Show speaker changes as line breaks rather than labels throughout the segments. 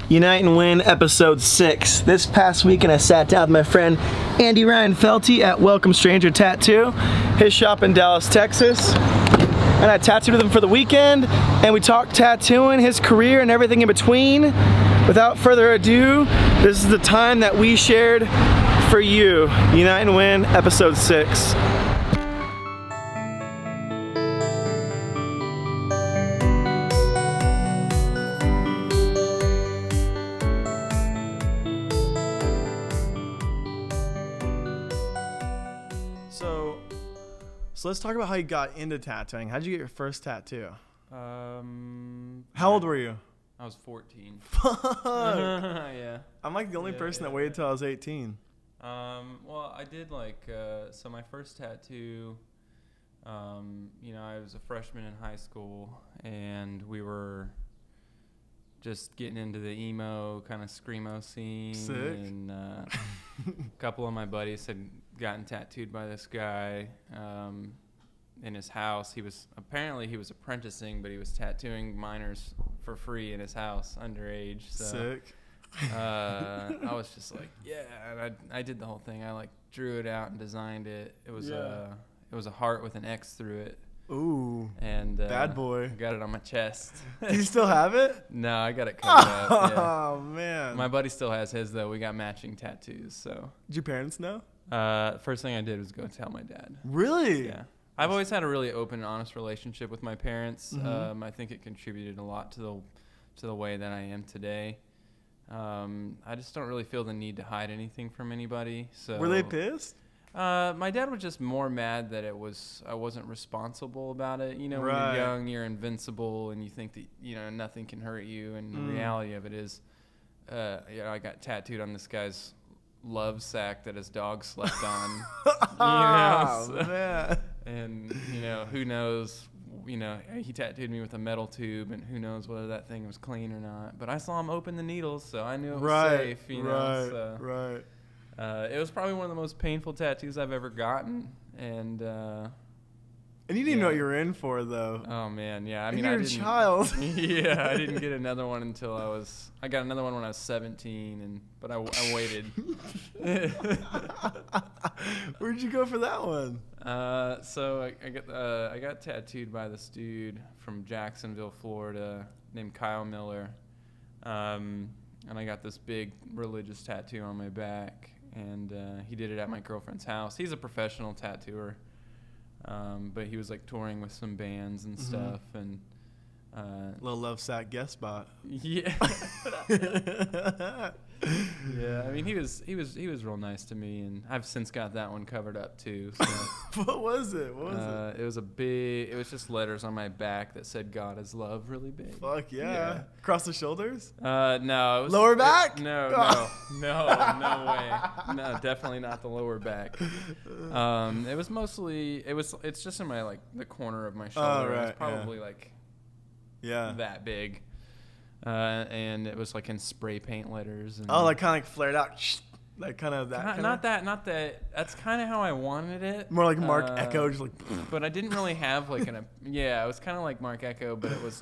Unite and Win, episode 6. This past weekend I sat down with my friend Andy Ryan Felty at Welcome Stranger Tattoo, his shop in Dallas, Texas. And I tattooed with him for the weekend, and we talked tattooing, his career, and everything in between. Without further ado, this is the time that we shared for you. Unite and Win, episode 6. So let's talk about how you got into tattooing. How'd you get your first tattoo? How old were you?
I was 14.
Fuck.
Yeah.
I'm like the only person that waited till I was 18.
Well, I did so my first tattoo, I was a freshman in high school, and we were just getting into the emo kind of screamo scene.
Sick.
And a couple of my buddies had gotten tattooed by this guy in his house. He was apprenticing, but he was tattooing minors for free in his house, underage. So,
sick.
I was just like, yeah, and I did the whole thing. I drew it out and designed it. It was a heart with an X through it.
Ooh.
And
bad boy.
I got it on my chest.
Do you still have it?
No, I got it covered up. Yeah.
Oh man.
My buddy still has his though. We got matching tattoos. So.
Did your parents know?
First thing I did was go tell my dad.
Really?
Yeah. I've always had a really open and honest relationship with my parents.
Mm-hmm.
I think it contributed a lot to the way that I am today. I just don't really feel the need to hide anything from anybody. So.
Were they pissed?
My dad was just more mad that I wasn't responsible about it. You know, when
Right.
you're young, you're invincible, and you think that nothing can hurt you. And the reality of it is, I got tattooed on this guy's love sack that his dog slept on.
Man.
And who knows? He tattooed me with a metal tube, and who knows whether that thing was clean or not. But I saw him open the needles, so I knew it was safe.
Right.
It was probably one of the most painful tattoos I've ever gotten, and
you didn't even know what you were in for, though.
Oh man, yeah.
You're a child.
Yeah, I didn't get another one until I got another one when I was 17, but I waited.
Where'd you go for that one?
So I got tattooed by this dude from Jacksonville, Florida, named Kyle Miller, and I got this big religious tattoo on my back, and he did it at my girlfriend's house. He's a professional tattooer, but he was touring with some bands and stuff, and
Little Love Sack guest spot.
Yeah. Yeah, he was real nice to me, and I've since got that one covered up too. So.
What was it?
It was just letters on my back that said "God is love" really big.
Fuck yeah. Across the shoulders?
No, it was
lower back?
No way. No, definitely not the lower back. It was mostly it's just in my the corner of my shoulder.
Oh, right,
It's probably that big. And it was in spray paint letters. And
kind of flared out.
Not that. That's kind of how I wanted it.
More like Mark Echo, just
But I didn't really have it was kind of like Mark Echo, but it was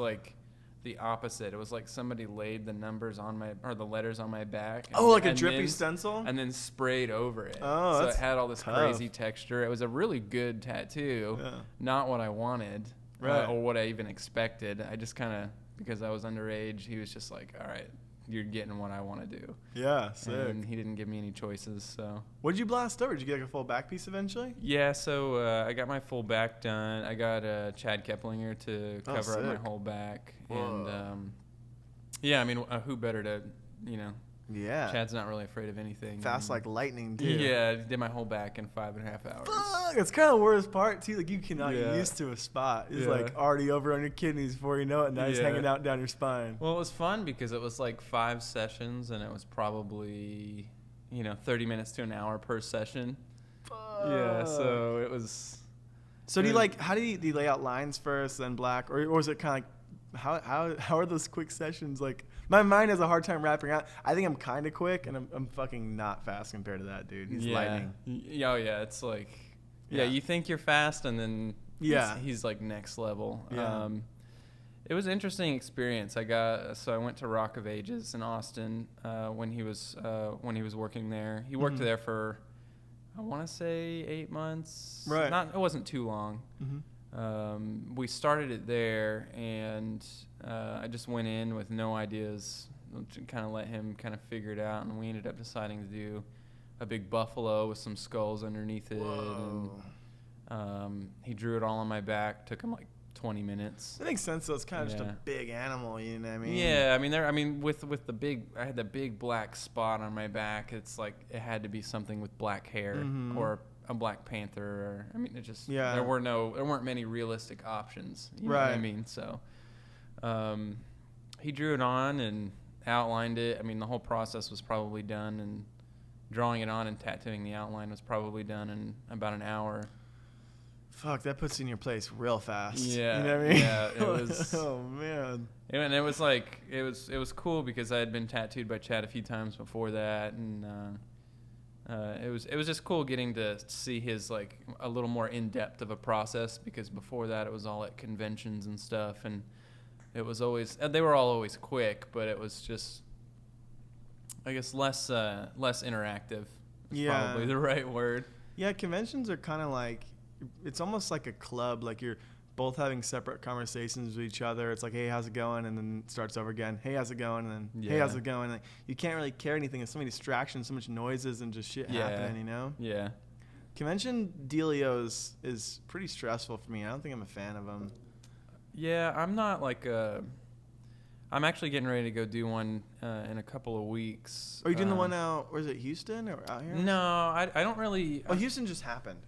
the opposite. It was somebody laid the numbers the letters on my back.
A drippy stencil?
And then sprayed over it.
Oh,
so it had all this
tough.
crazy texture. It was a really good tattoo. Yeah. Not what I wanted.
Right.
Or what I even expected. I just kind of, because I was underage, he was just like, all right, you're getting what I want to do.
Yeah, sick.
And he didn't give me any choices, so.
What did you blast over? Did you get a full back piece eventually?
Yeah, so I got my full back done. I got Chad Keplinger to cover up my whole back.
Whoa.
And who better to,
Yeah.
Chad's not really afraid of anything.
Fast like lightning, too.
Yeah, I did my whole back in 5.5 hours.
Fuck, it's kind of the worst part, too. You cannot get used to a spot. It's
Yeah.
Already over on your kidneys before you know it. Now it's hanging out down your spine.
Well, it was fun because it was 5 sessions, and it was probably, 30 minutes to an hour per session.
Fuck.
Yeah, so it was.
So do you lay out lines first, then black, or is it kind of how are those quick sessions My mind has a hard time wrapping out. I think I'm kind of quick, and I'm fucking not fast compared to that dude. He's lightning.
Oh yeah, it's you think you're fast, and then he's next level.
Yeah.
It was an interesting experience. I went to Rock of Ages in Austin when he was working there. He worked there for, I want to say 8 months.
Right.
It wasn't too long. We started it there, and I just went in with no ideas, kind of let him kind of figure it out, and we ended up deciding to do a big buffalo with some skulls underneath it.
Whoa.
And he drew it all on my back. Took him like 20 minutes.
That makes sense, though. It's kind of just a big animal, you know what I mean?
Yeah, with the big, I had the big black spot on my back. It's like it had to be something with black hair or a Black Panther. Or, it just there weren't many realistic options. You know what I mean? So he drew it on and outlined it. The whole process was probably done, and drawing it on and tattooing the outline was probably done in about an hour.
Fuck, that puts you in your place real fast.
Yeah,
you know what I mean?
Yeah, it was.
Oh man.
And it was like it was cool because I had been tattooed by Chad a few times before that, and it was just cool getting to see his like a little more in depth of a process, because before that it was all at conventions and stuff, and it was always they were all always quick, but it was just I guess less interactive. Is probably the right word.
Yeah, conventions are kind of like. It's almost like a club, like you're both having separate conversations with each other. It's like, hey, how's it going? And then it starts over again. Hey, how's it going? And then, hey, how's it going? Like, you can't really carry anything. There's so many distractions, so much noises and just shit happening, you know?
Yeah.
Convention dealios is pretty stressful for me. I don't think I'm a fan of them.
Yeah, I'm not like I'm actually getting ready to go do one in a couple of weeks.
Are you doing the one out, or is it Houston or out here?
No, I don't really.
Oh, Houston just happened.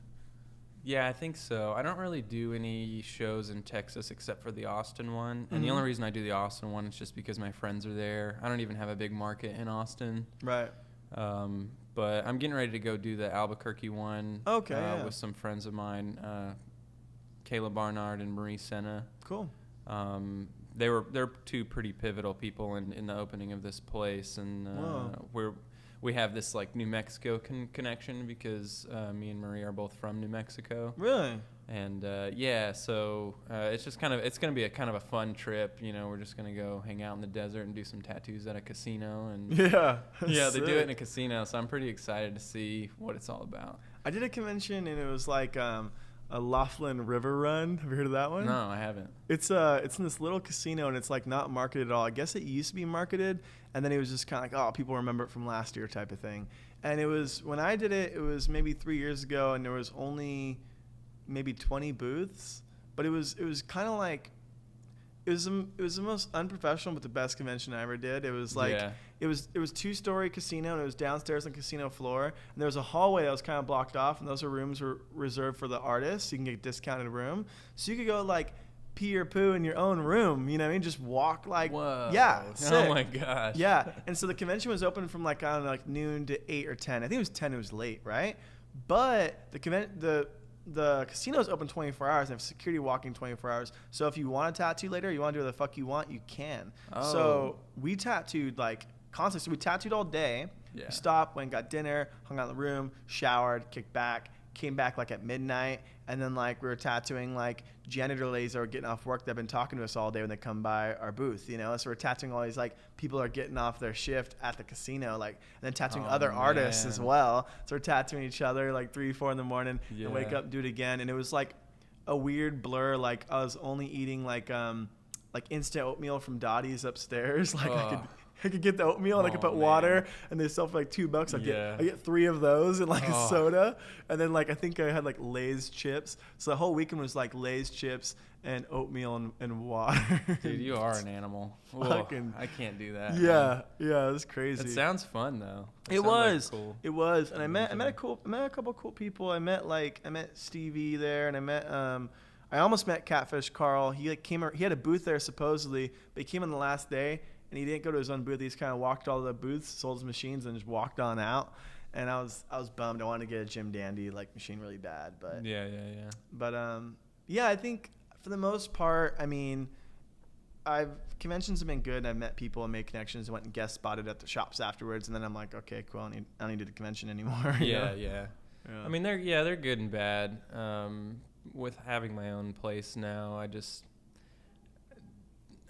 Yeah, I think so. I don't really do any shows in Texas except for the Austin one. And the only reason I do the Austin one is just because my friends are there. I don't even have a big market in Austin.
Right.
But I'm getting ready to go do the Albuquerque one.
Okay.
With some friends of mine, Kayla Barnard and Marie Senna.
Cool.
They're two pretty pivotal people in the opening of this place, and we have this like New Mexico connection because me and Marie are both from New Mexico.
Really?
And so it's just it's going to be a kind of a fun trip. We're just going to go hang out in the desert and do some tattoos at a casino. And they do it in a casino, so I'm pretty excited to see what it's all about.
I did a convention and it was like a Laughlin River Run. Have you heard of that one?
No, I haven't.
It's in this little casino, and it's like not marketed at all. I guess it used to be marketed, and then it was just kind of like, oh, people remember it from last year type of thing. And it was, when I did it, it was maybe 3 years ago, and there was only maybe 20 booths, but it was kind of like, it was the most unprofessional but the best convention I ever did. It was like it was 2-story casino, and it was downstairs on the casino floor, and there was a hallway that was kind of blocked off, and those rooms were reserved for the artists. You can get a discounted room, so you could go like pee or poo in your own room. You know what I mean? Just walk like sick.
Oh my gosh.
Yeah, and so the convention was open from like I don't know, like noon to 8 or 10. I think it was 10. It was late, right? But the casino's open 24 hours and have security walking 24 hours. So if you want a tattoo later, you want to do what the fuck you want, you can.
Oh.
So we tattooed like constantly. So we tattooed all day.
Yeah.
We stopped, went, got dinner, hung out in the room, showered, kicked back, came back like at midnight. And then like we were tattooing like janitor ladies that were getting off work that have been talking to us all day when they come by our booth, you know? So we're tattooing all these like people are getting off their shift at the casino, like, and then tattooing other artists as well. So we're tattooing each other like 3, 4 in the morning and wake up and do it again. And it was like a weird blur. Like I was only eating like instant oatmeal from Dottie's upstairs. Like I could get the oatmeal and I could put water, and they sell for like $2. I get 3 of those and like a soda, and then like I think I had like Lay's chips. So the whole weekend was like Lay's chips and oatmeal and water.
Dude, you are an animal. I can't do that.
Yeah, it was crazy.
It sounds fun though.
It was.
Like cool.
It was, and I met a couple cool people. I met Stevie there, and I almost met Catfish Carl. He like came. He had a booth there supposedly, but he came on the last day. And he didn't go to his own booth. He just kind of walked all the booths, sold his machines, and just walked on out. And I was bummed. I wanted to get a Jim Dandy like machine really bad, but But I think for the most part, I mean, conventions have been good. And I've met people and made connections. I went and guest spotted at the shops afterwards, and then I'm like, okay, cool. I don't need to do the convention anymore.
Yeah. I mean, they're good and bad. With having my own place now,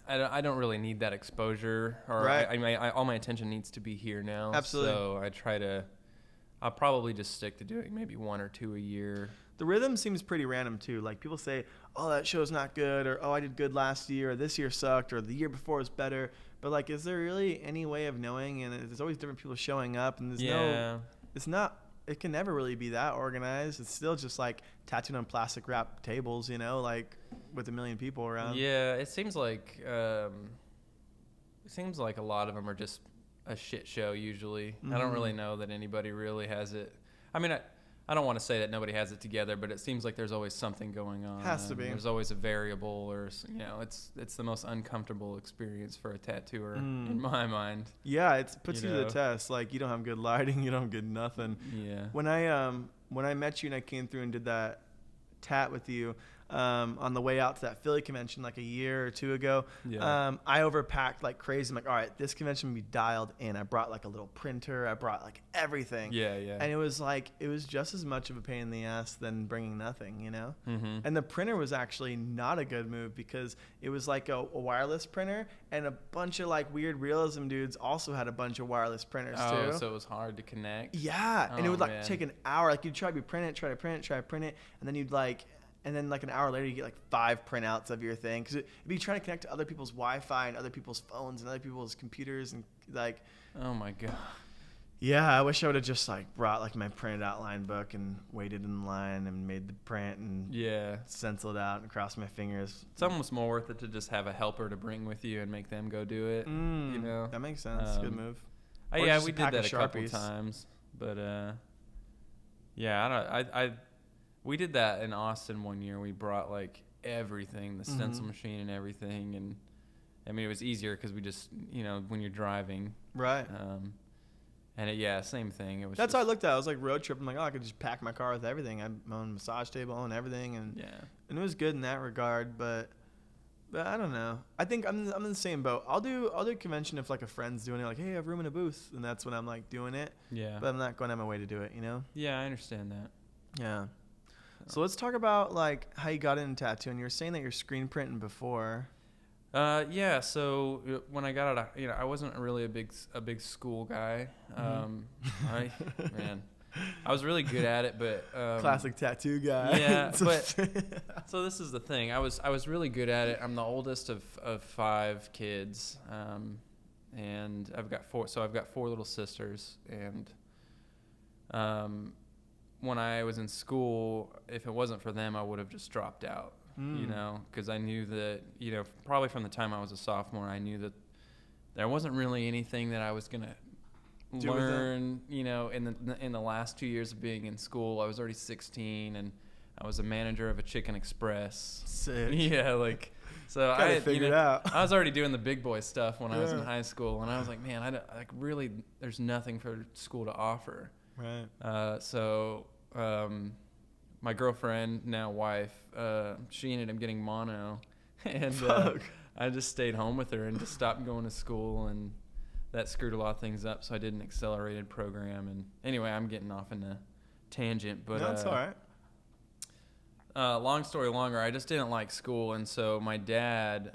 I don't really need that exposure, or
Right.
all my attention needs to be here now.
Absolutely.
So I'll probably just stick to doing maybe 1 or 2 a year.
The rhythm seems pretty random too. Like people say, oh, that show's not good, or oh, I did good last year, or this year sucked, or the year before was better. But like, is there really any way of knowing? And there's always different people showing up, and it can never really be that organized. It's still just like tattooed on plastic wrap tables, like with a million people around.
Yeah, it seems like a lot of them are just a shit show usually.
Mm-hmm.
I don't really know that anybody really has it. I mean, I don't want to say that nobody has it together, but it seems like there's always something going on.
Has to be.
There's always a variable, or it's the most uncomfortable experience for a tattooer in my mind.
Yeah, it puts you to the test. Like you don't have good lighting, you don't have good nothing.
Yeah.
When I met you and I came through and did that tat with you on the way out to that Philly convention like a year or 2 ago, I overpacked like crazy. I'm like, all right, this convention will be dialed in. I brought like a little printer. I brought like everything.
Yeah.
And it was just as much of a pain in the ass than bringing nothing,
Mm-hmm.
And the printer was actually not a good move because it was like a wireless printer, and a bunch of like weird realism dudes also had a bunch of wireless printers too.
So it was hard to connect.
Yeah, and it would like take an hour. Like you'd try to print it, and then you'd like. And then like an hour later, you get like 5 printouts of your thing. Because it'd be trying to connect to other people's Wi-Fi and other people's phones and other people's computers. And like,
oh my God.
Yeah, I wish I would have just like brought like my printed outline book and waited in line and made the print and stenciled it out and crossed my fingers.
It's almost more worth it to just have a helper to bring with you and make them go do it.
That makes sense. Good move.
We did that a couple times. But we did that in Austin one year. We brought like everything, the stencil machine and everything, and I mean it was easier because we just when you're driving,
right?
And same thing. It was.
That's how I looked at it. I was like road trip. I'm like, oh, I could just pack my car with everything. I had my own massage table and everything, and it was good in that regard. But I don't know. I think I'm in the same boat. I'll do a convention if like a friend's doing it, like, hey, I have room in a booth, and that's when I'm like doing it. Yeah. But I'm not going out of my way to do it.
Yeah, I understand that.
Yeah. So let's talk about like how you got into tattooing. You were saying that you're screen printing before.
So when I got out, I wasn't really a big school guy. I was really good at it, but
classic tattoo guy.
Yeah, but so this is the thing. I was really good at it. I'm the oldest of 5 kids, and I've got 4. So I've got 4 little sisters, and when I was in school, if it wasn't for them, I would have just dropped out. Because I knew that, probably from the time I was a sophomore, I knew that there wasn't really anything that I was going to learn, in the last 2 years of being in school. I was already 16 and I was a manager of a Chicken Express.
Sick.
Yeah, so
I figured out.
I was already doing the big boy stuff when I was in high school, and I was like, man, there's nothing for school to offer.
Right.
My girlfriend, now wife, she ended up getting mono, and I just stayed home with her and just stopped going to school, and that screwed a lot of things up. So I did an accelerated program, and anyway, I'm getting off in a tangent, but
no, it's all right.
Long story longer, I just didn't like school, and so my dad,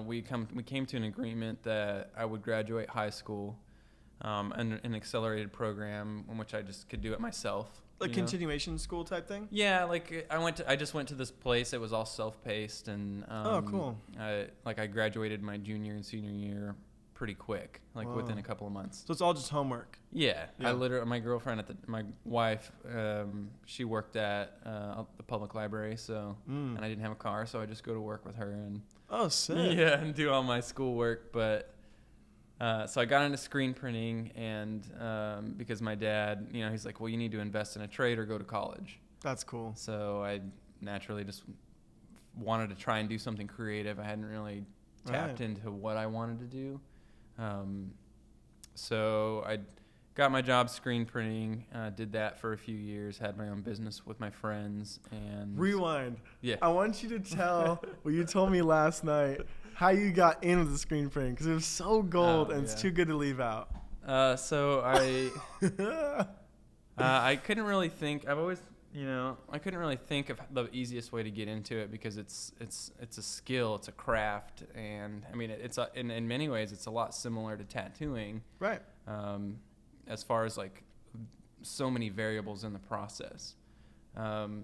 we came to an agreement that I would graduate high school. An accelerated program in which I just could do it myself.
Like continuation school type thing?
Yeah, like I just went to this place. It was all self-paced, and
cool.
I graduated my junior and senior year pretty quick, within a couple of months.
So it's all just homework.
Yeah. I literally, my girlfriend my wife, she worked at the public library, so and I didn't have a car, so I just go to work with her and
sick.
Yeah, and do all my schoolwork, but. So I got into screen printing, and because my dad, he's like, well, you need to invest in a trade or go to college.
That's cool.
So I naturally just wanted to try and do something creative. I hadn't really tapped into what I wanted to do. So I got my job screen printing, did that for a few years, had my own business with my friends. And
rewind.
Yeah.
I want you to tell what you told me last night. How you got into the screen printing, because it was so gold and it's too good to leave out.
So I couldn't really think. I've always, you know, I couldn't really think of the easiest way to get into it because it's a skill, it's a craft, and I mean in many ways it's a lot similar to tattooing.
Right.
As far as like so many variables in the process.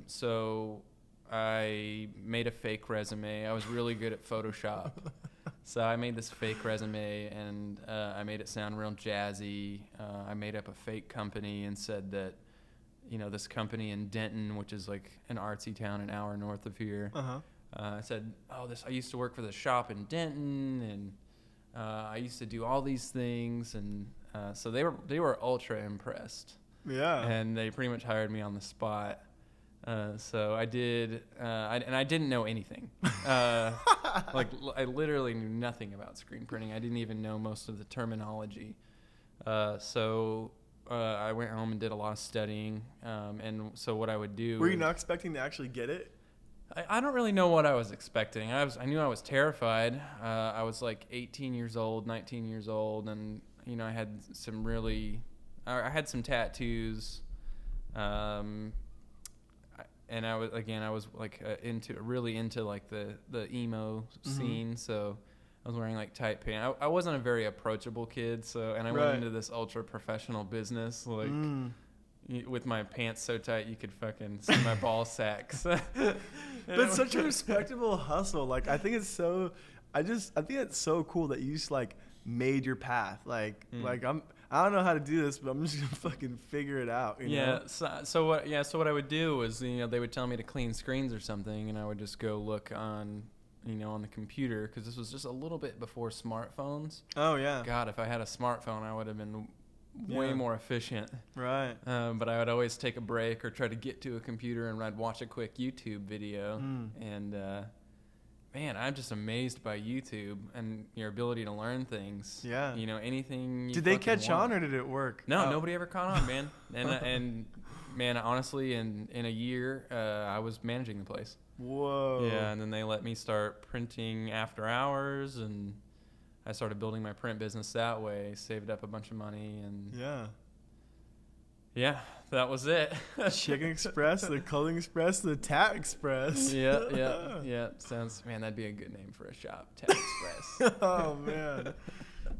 So I made a fake resume. I was really good at Photoshop. So I made this fake resume, and I made it sound real jazzy. I made up a fake company and said that, you know, this company in Denton, which is like an artsy town an hour north of here. I said, I used to work for the shop in Denton, and I used to do all these things, and so they were ultra impressed.
Yeah.
And they pretty much hired me on the spot. So I did, and I didn't know anything. Like I literally knew nothing about screen printing. I didn't even know most of the terminology. So I went home and did a lot of studying. And so what I would do.
Were you not expecting to actually get it?
I don't really know what I was expecting. I knew I was terrified. I was like 18 years old, 19 years old, and you know I had some tattoos. And I was like really into like the emo scene, so I was wearing like tight pants. I wasn't a very approachable kid, and I went into this ultra professional business like with my pants so tight you could fucking see my ball sacks. But
it's such a respectable hustle. Like I think it's so cool that you just like made your path. Like I don't know how to do this, but I'm just gonna fucking figure it out. You know?
So what I would do was, you know, they would tell me to clean screens or something, and I would just go look on, you know, on the computer, because this was just a little bit before smartphones.
Oh yeah.
God, if I had a smartphone, I would have been way more efficient.
Right.
But I would always take a break or try to get to a computer, and I'd watch a quick YouTube video. And man, I'm just amazed by YouTube and your ability to learn things.
Yeah.
You know, anything you
Did they catch
want.
on, or did it work?
No, nobody ever caught on, man. And man, honestly, in a year, I was managing the place.
Whoa.
Yeah, and then they let me start printing after hours, and I started building my print business that way, saved up a bunch of money, and yeah, that was it.
Chicken Express, the Clothing Express, the Tat Express.
Yeah. Sounds, man, that'd be a good name for a shop, Tat Express.
Oh man.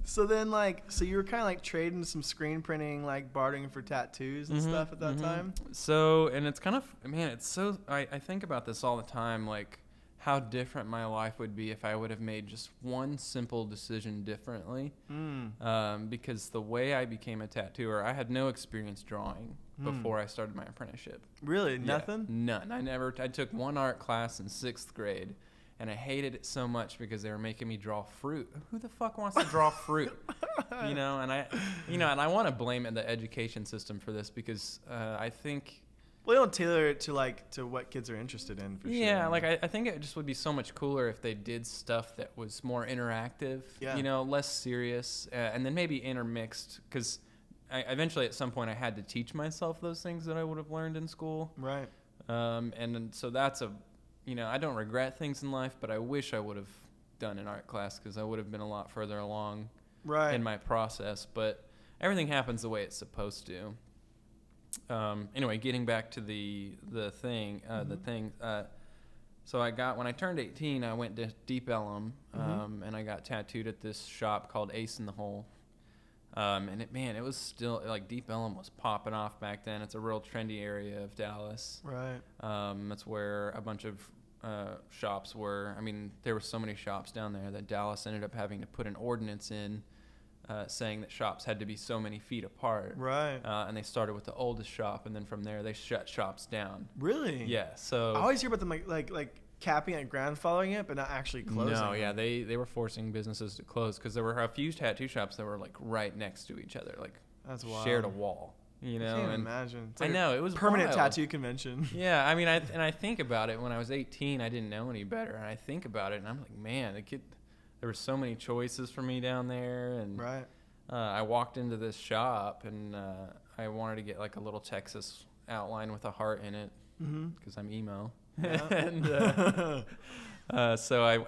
So then, so you were kind of like trading some screen printing, like bartering for tattoos and stuff at that time?
So, and it's kind of, man, it's so, I think about this all the time, like how different my life would be if I would have made just one simple decision differently. Because the way I became a tattooer, I had no experience drawing before I started my apprenticeship.
Really? Nothing?
None. I took one art class in 6th grade. And I hated it so much because they were making me draw fruit. Who the fuck wants to draw fruit? And I want to blame the education system for this, because I think.
Well, they don't tailor it to what kids are interested in. For sure.
Yeah, like I think it just would be so much cooler if they did stuff that was more interactive.
Yeah.
You know, less serious, and then maybe intermixed. Because eventually, at some point, I had to teach myself those things that I would have learned in school.
Right.
And so that's a. You know, I don't regret things in life, but I wish I would have done an art class, because I would have been a lot further along in my process. But everything happens the way it's supposed to. Anyway, getting back to the thing. So when I turned 18, I went to Deep Ellum, and I got tattooed at this shop called Ace in the Hole. And it was still, like, Deep Ellum was popping off back then. It's a real trendy area of Dallas.
Right.
That's where a bunch of shops were. I mean, there were so many shops down there that Dallas ended up having to put an ordinance in saying that shops had to be so many feet apart.
Right.
And they started with the oldest shop, and then from there they shut shops down.
Really?
Yeah. So
I always hear about them like capping and grandfathering it, but not actually closing.
No, yeah, they were forcing businesses to close, because there were a few tattoo shops that were like right next to each other, like
that's wild.
Shared a wall. You know,
I can't imagine. It's like
I know, it was
permanent
wild.
tattoo convention.
Yeah, I mean, I think about it. When I was 18, I didn't know any better, and I think about it, and I'm like, man, there were so many choices for me down there, and
right.
I walked into this shop, and I wanted to get like a little Texas outline with a heart in it, because I'm emo. Yeah. And so I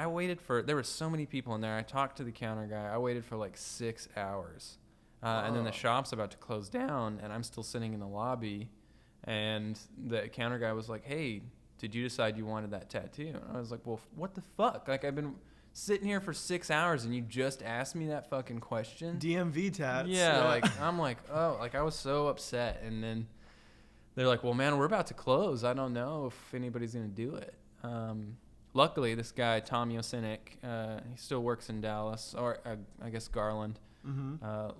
waited there were so many people in there. I talked to the counter guy. I waited for like 6 hours. And then the shop's about to close down, and I'm still sitting in the lobby. And the counter guy was like, hey, did you decide you wanted that tattoo? And I was like, well, what the fuck? Like, I've been sitting here for 6 hours and you just asked me that fucking question?
DMV tats.
Yeah, like, I'm like, oh, like, I was so upset. And then they're like, well, man, we're about to close. I don't know if anybody's going to do it. Luckily, this guy, Tom Yosinick, he still works in Dallas, or I guess Garland.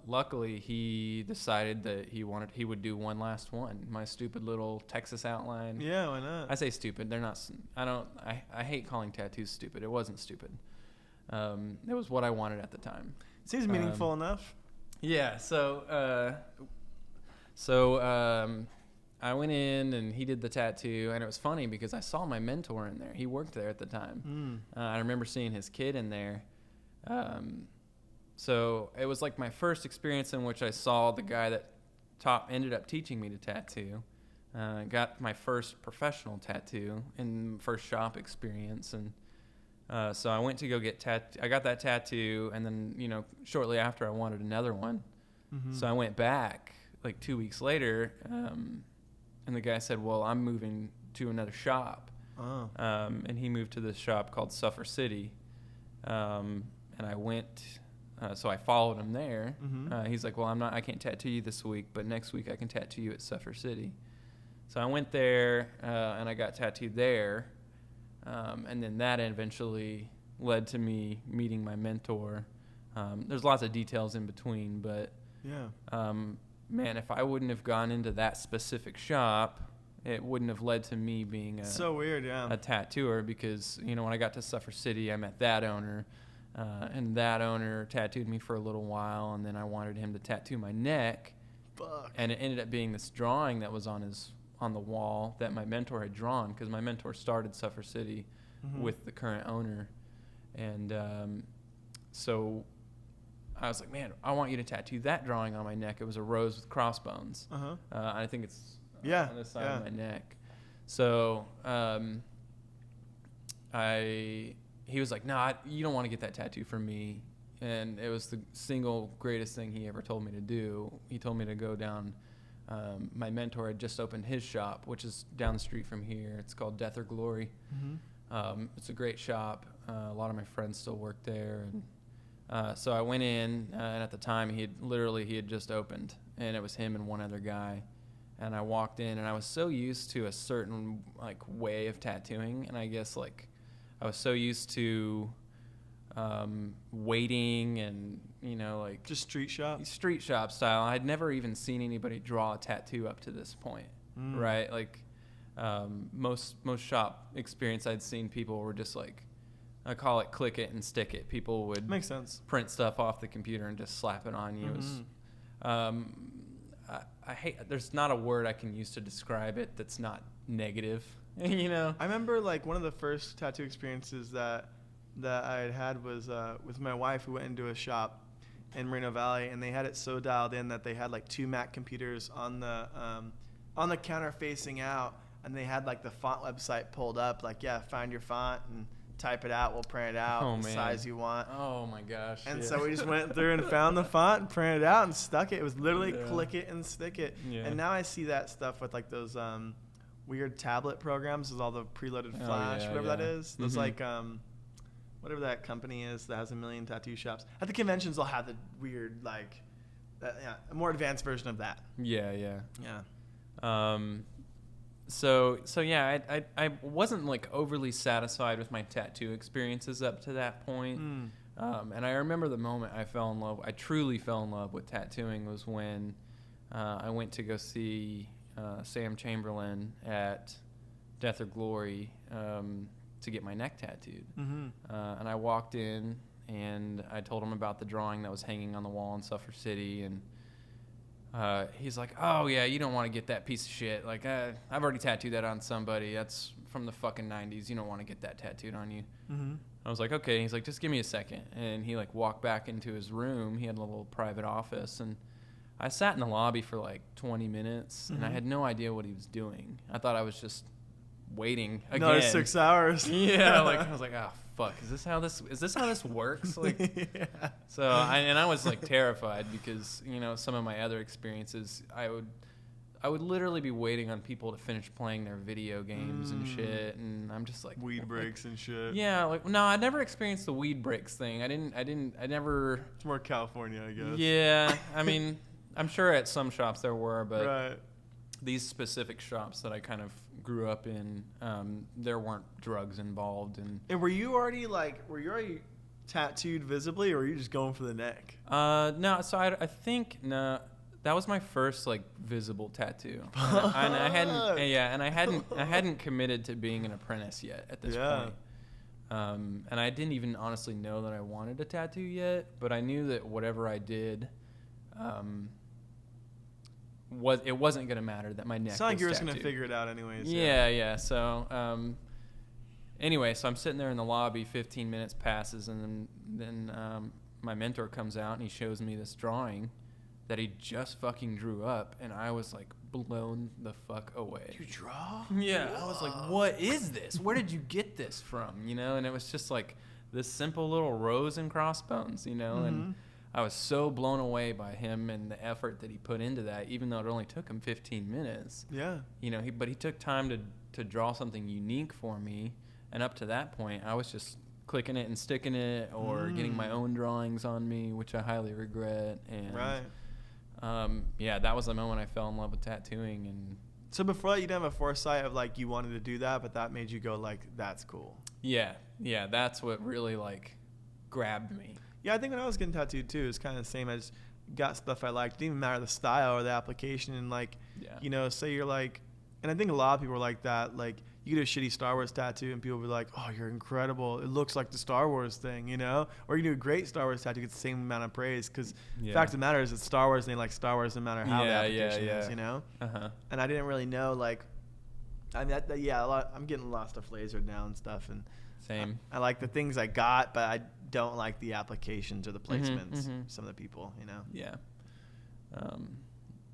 Luckily, he decided that he would do one last one. My stupid little Texas outline.
Yeah, why not?
I say stupid. They're not. I hate calling tattoos stupid. It wasn't stupid. It was what I wanted at the time.
Seems meaningful enough.
Yeah. So I went in and he did the tattoo, and it was funny because I saw my mentor in there. He worked there at the time. I remember seeing his kid in there. So it was like my first experience in which I saw the guy that ended up teaching me to tattoo. Got my first professional tattoo and first shop experience. And so I went to go get I got that tattoo, and then, shortly after I wanted another one. So I went back like 2 weeks later, and the guy said, well, I'm moving to another shop. And he moved to this shop called Suffer City. And I went... so I followed him there. He's like, well, I can't tattoo you this week, but next week I can tattoo you at Suffer City. So I went there, and I got tattooed there. And then that eventually led to me meeting my mentor. There's lots of details in between, but man, if I wouldn't have gone into that specific shop, it wouldn't have led to me being a tattooer, because, when I got to Suffer City, I met that owner. And that owner tattooed me for a little while, and then I wanted him to tattoo my neck.
Fuck.
And it ended up being this drawing that was on the wall that my mentor had drawn, because my mentor started Suffer City with the current owner. And so I was like, man, I want you to tattoo that drawing on my neck. It was a rose with crossbones. I think it's on this side of my neck. So he was like, nah, you don't want to get that tattoo from me. And it was the single greatest thing he ever told me to do. He told me to go down. My mentor had just opened his shop, which is down the street from here. It's called Death or Glory. It's a great shop. A lot of my friends still work there. And so I went in, and at the time he had just opened, and it was him and one other guy. And I walked in, and I was so used to a certain way of tattooing, and I guess I was so used to waiting and, just
street
shop style. I'd never even seen anybody draw a tattoo up to this point, right? Most shop experience I'd seen, people were just I call it click it and stick it. People would
makes sense.
Print stuff off the computer and just slap it on you. It was, I hate, there's not a word I can use to describe it that's not negative. I
remember one of the first tattoo experiences that I had was with my wife. We went into a shop in Moreno Valley, and they had it so dialed in that they had 2 Mac computers on the counter facing out, and they had the font website pulled up. Find your font and type it out. We'll print it out the size you want.
Oh my gosh!
And so we just went through and found the font and printed it out and stuck it. It was literally click it and stick it. And now I see that stuff with those weird tablet programs with all the preloaded flash, whatever that is. Those whatever that company is that has a million tattoo shops. At the conventions, they'll have the weird a more advanced version of that.
Yeah. So yeah, I wasn't overly satisfied with my tattoo experiences up to that point. And I remember the moment I truly fell in love with tattooing was when I went to go see Sam Chamberlain at Death or Glory to get my neck tattooed. And I walked in and I told him about the drawing that was hanging on the wall in Suffer City, and he's like, oh yeah, you don't want to get that piece of shit. I've already tattooed that on somebody. That's from the fucking 90s. You don't want to get that tattooed on you. I was like, okay. He's like, just give me a second. And he walked back into his room. He had a little private office, and I sat in the lobby for 20 minutes, and I had no idea what he was doing. I thought I was just waiting again.
Another 6 hours.
Yeah, I was like, oh fuck, is this how this works? So I was terrified because some of my other experiences, would literally be waiting on people to finish playing their video games and shit, and I'm just like
Weed breaks and shit.
Yeah, like no, I never experienced the weed breaks thing. I never.
It's more California, I guess.
Yeah, I mean, I'm sure at some shops there were, but
Right.
these specific shops that I kind of grew up in, there weren't drugs involved, and
were you already tattooed visibly, or were you just going for the neck?
no, so I think no, that was my first like visible tattoo, and I hadn't committed to being an apprentice yet at this point, and I didn't even honestly know that I wanted a tattoo yet, but I knew that whatever I did, it wasn't gonna matter that my neck.
It's not like you were just
tattooed.
gonna figure it out anyways.
Yeah. So anyway, so I'm sitting there in the lobby. 15 minutes passes, and then my mentor comes out and he shows me this drawing that he just fucking drew up, and I was like blown the fuck away.
You draw?
Yeah. I was like, what is this? Where did you get this from? You know, and it was just like this simple little rows and crossbones, you know, and I was so blown away by him and the effort that he put into that, even though it only took him 15 minutes.
Yeah.
You know, but he took time to draw something unique for me, and up to that point, I was just clicking it and sticking it, or getting my own drawings on me, which I highly regret. And yeah, that was the moment I fell in love with tattooing. And
so before that, you didn't have a foresight of like you wanted to do that, but that made you go like, that's cool.
Yeah, that's what really like grabbed me.
Yeah, I think when I was getting tattooed too, it's kind of the same. I just got stuff I liked. It didn't even matter the style or the application. And like, you know, say you're like, and I think a lot of people are like that. Like, you get a shitty Star Wars tattoo and people will be like, oh, you're incredible. It looks like the Star Wars thing, you know? Or you do a great Star Wars tattoo, get the same amount of praise. Because the fact of the matter is it's Star Wars and they like Star Wars no matter how the application is, you know? And I didn't really know, like, I mean, I'm getting a lot of stuff lasered now and stuff. And
Same.
I like the things I got, but I don't like the applications or the placements. Some of the people, you know.
Yeah.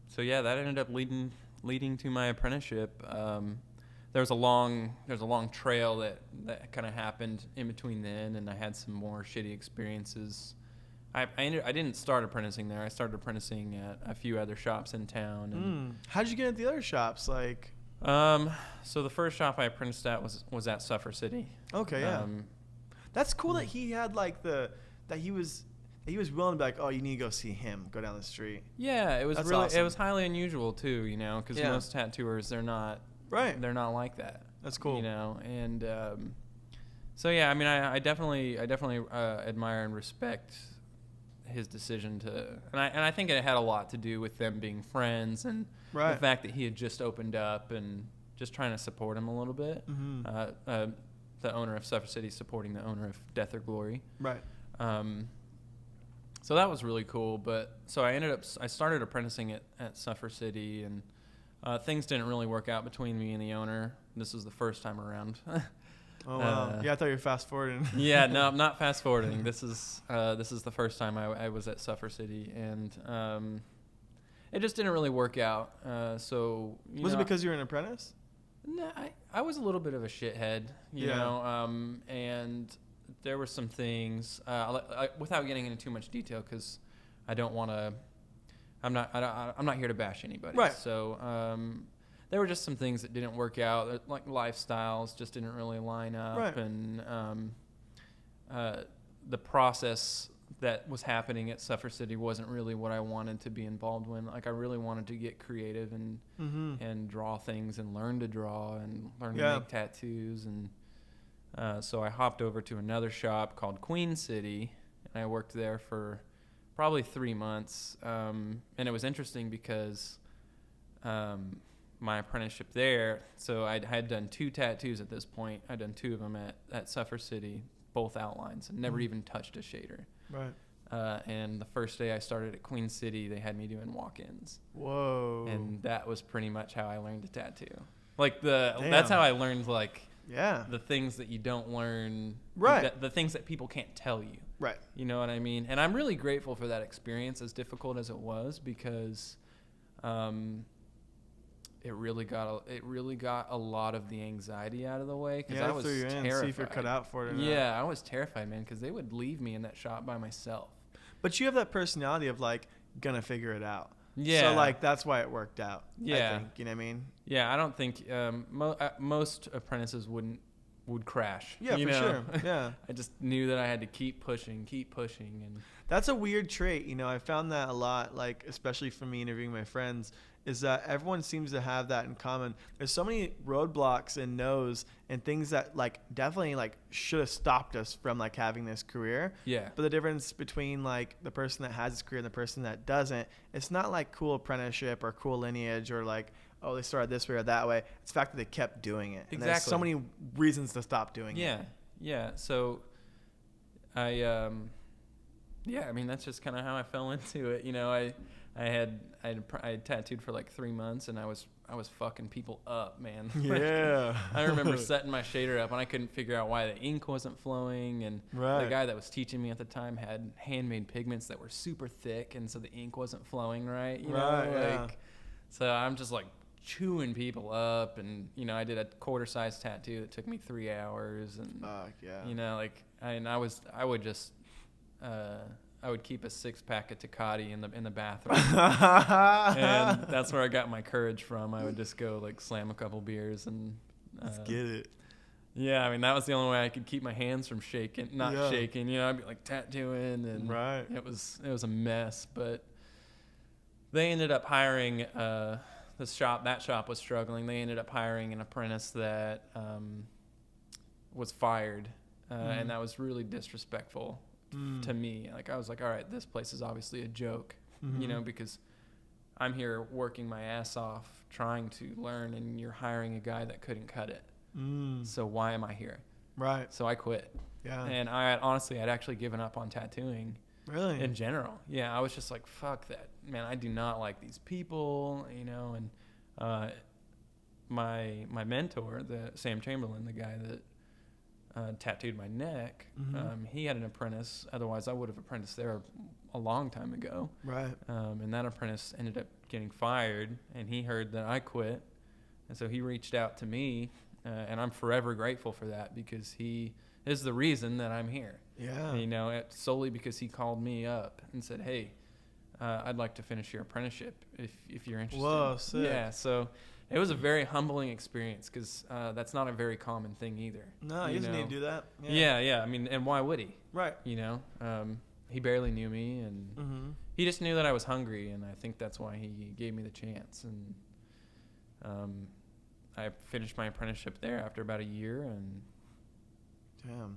So yeah, that ended up leading to my apprenticeship. There's a long trail that kind of happened in between then, and I had some more shitty experiences. I didn't start apprenticing there. I started apprenticing at a few other shops in town. And
how did you get at the other shops? Like,
so the first shop I apprenticed at was at Suffer City.
Okay, yeah. That's cool that he had like that he was willing to be like, oh, you need to go see him, go down the street.
Yeah, it was
That's
really
awesome.
It was highly unusual too, you know, because most tattooers they're not like that.
That's cool.
You know, and so yeah, I mean, I definitely admire and respect his decision to, and I think it had a lot to do with them being friends and the fact that he had just opened up and just trying to support him a little bit. The owner of Suffer City supporting the owner of Death or Glory.
Right.
So that was really cool. But so I started apprenticing at Suffer City, and things didn't really work out between me and the owner. This was the first time around.
Oh wow! Yeah, I thought you were fast forwarding.
Yeah, no, I'm not fast forwarding. This is the first time I was at Suffer City, and it just didn't really work out. So
was it because you were an apprentice?
No, I was a little bit of a shithead, you know, and there were some things without getting into too much detail because I don't want to. I'm not here to bash anybody.
Right.
So there were just some things that didn't work out, like lifestyles just didn't really line up,
right.
And the process that was happening at Suffer City wasn't really what I wanted to be involved in. Like I really wanted to get creative and draw things and learn to draw and learn to make tattoos. And so I hopped over to another shop called Queen City, and I worked there for probably 3 months. And it was interesting because my apprenticeship there, so I had done 2 tattoos at this point. I'd done 2 of them at Suffer City, both outlines, and never even touched a shader.
Right.
And the first day I started at Queen City, they had me doing walk-ins.
Whoa.
And that was pretty much how I learned to tattoo. Like that's how I learned the things that you don't learn.
Right.
The things that people can't tell you.
Right.
You know what I mean? And I'm really grateful for that experience, as difficult as it was, because it really got a lot of the anxiety out of the way, because I was terrified.
See if you're cut out for it or not.
Yeah, I was terrified, man, because they would leave me in that shop by myself.
But you have that personality of like gonna figure it out.
Yeah.
So like that's why it worked out.
Yeah.
I think, you know what I mean?
Yeah, I don't think most apprentices would crash.
Yeah,
you
for
know?
sure. Yeah.
I just knew that I had to keep pushing, and
That's a weird trait. You know, I found that a lot, like, especially from me interviewing my friends, is that everyone seems to have that in common. There's so many roadblocks and no's and things that, like, definitely, like, should have stopped us from, like, having this career.
yeah.
But the difference between, like, the person that has this career and the person that doesn't, it's not, like, cool apprenticeship or cool lineage or, like, oh, they started this way or that way. It's the fact that they kept doing it. And there's so many reasons to stop doing it.
Yeah. So I mean, that's just kind of how I fell into it. You know, I had tattooed for like 3 months, and I was fucking people up, man.
Yeah.
I remember setting my shader up, and I couldn't figure out why the ink wasn't flowing, and the guy that was teaching me at the time had handmade pigments that were super thick, and so the ink wasn't flowing right. You know, like, so I'm just like chewing people up, and you know, I did a quarter-size tattoo that took me 3 hours, and you know, like, I would keep a 6-pack of Tecate in the bathroom, and that's where I got my courage from. I would just go like slam a couple beers and
let's get it.
Yeah, I mean, that was the only way I could keep my hands from shaking. You know, I'd be like tattooing, and it was a mess. But they ended up hiring that shop was struggling. They ended up hiring an apprentice that was fired, and that was really disrespectful to me. Like, I was like, all right, this place is obviously a joke, you know, because I'm here working my ass off trying to learn, and you're hiring a guy that couldn't cut it. So why am I here?
Right.
So I quit. Yeah. And I'd actually given up on tattooing.
Really?
In general. Yeah, I was just like, fuck that. Man, I do not like these people, you know. And my mentor, Sam Chamberlain, the guy that tattooed my neck, he had an apprentice. Otherwise, I would have apprenticed there a long time ago. Right. And that apprentice ended up getting fired, and he heard that I quit. And so he reached out to me, and I'm forever grateful for that, because he is the reason that I'm here. Yeah. You know, solely because he called me up and said, hey, I'd like to finish your apprenticeship if you're interested.
Whoa, sick.
Yeah, so it was a very humbling experience, because that's not a very common thing either.
No, he doesn't need to do that.
Yeah. I mean, and why would he?
Right.
You know, he barely knew me, and he just knew that I was hungry, and I think that's why he gave me the chance. And I finished my apprenticeship there after about a year, and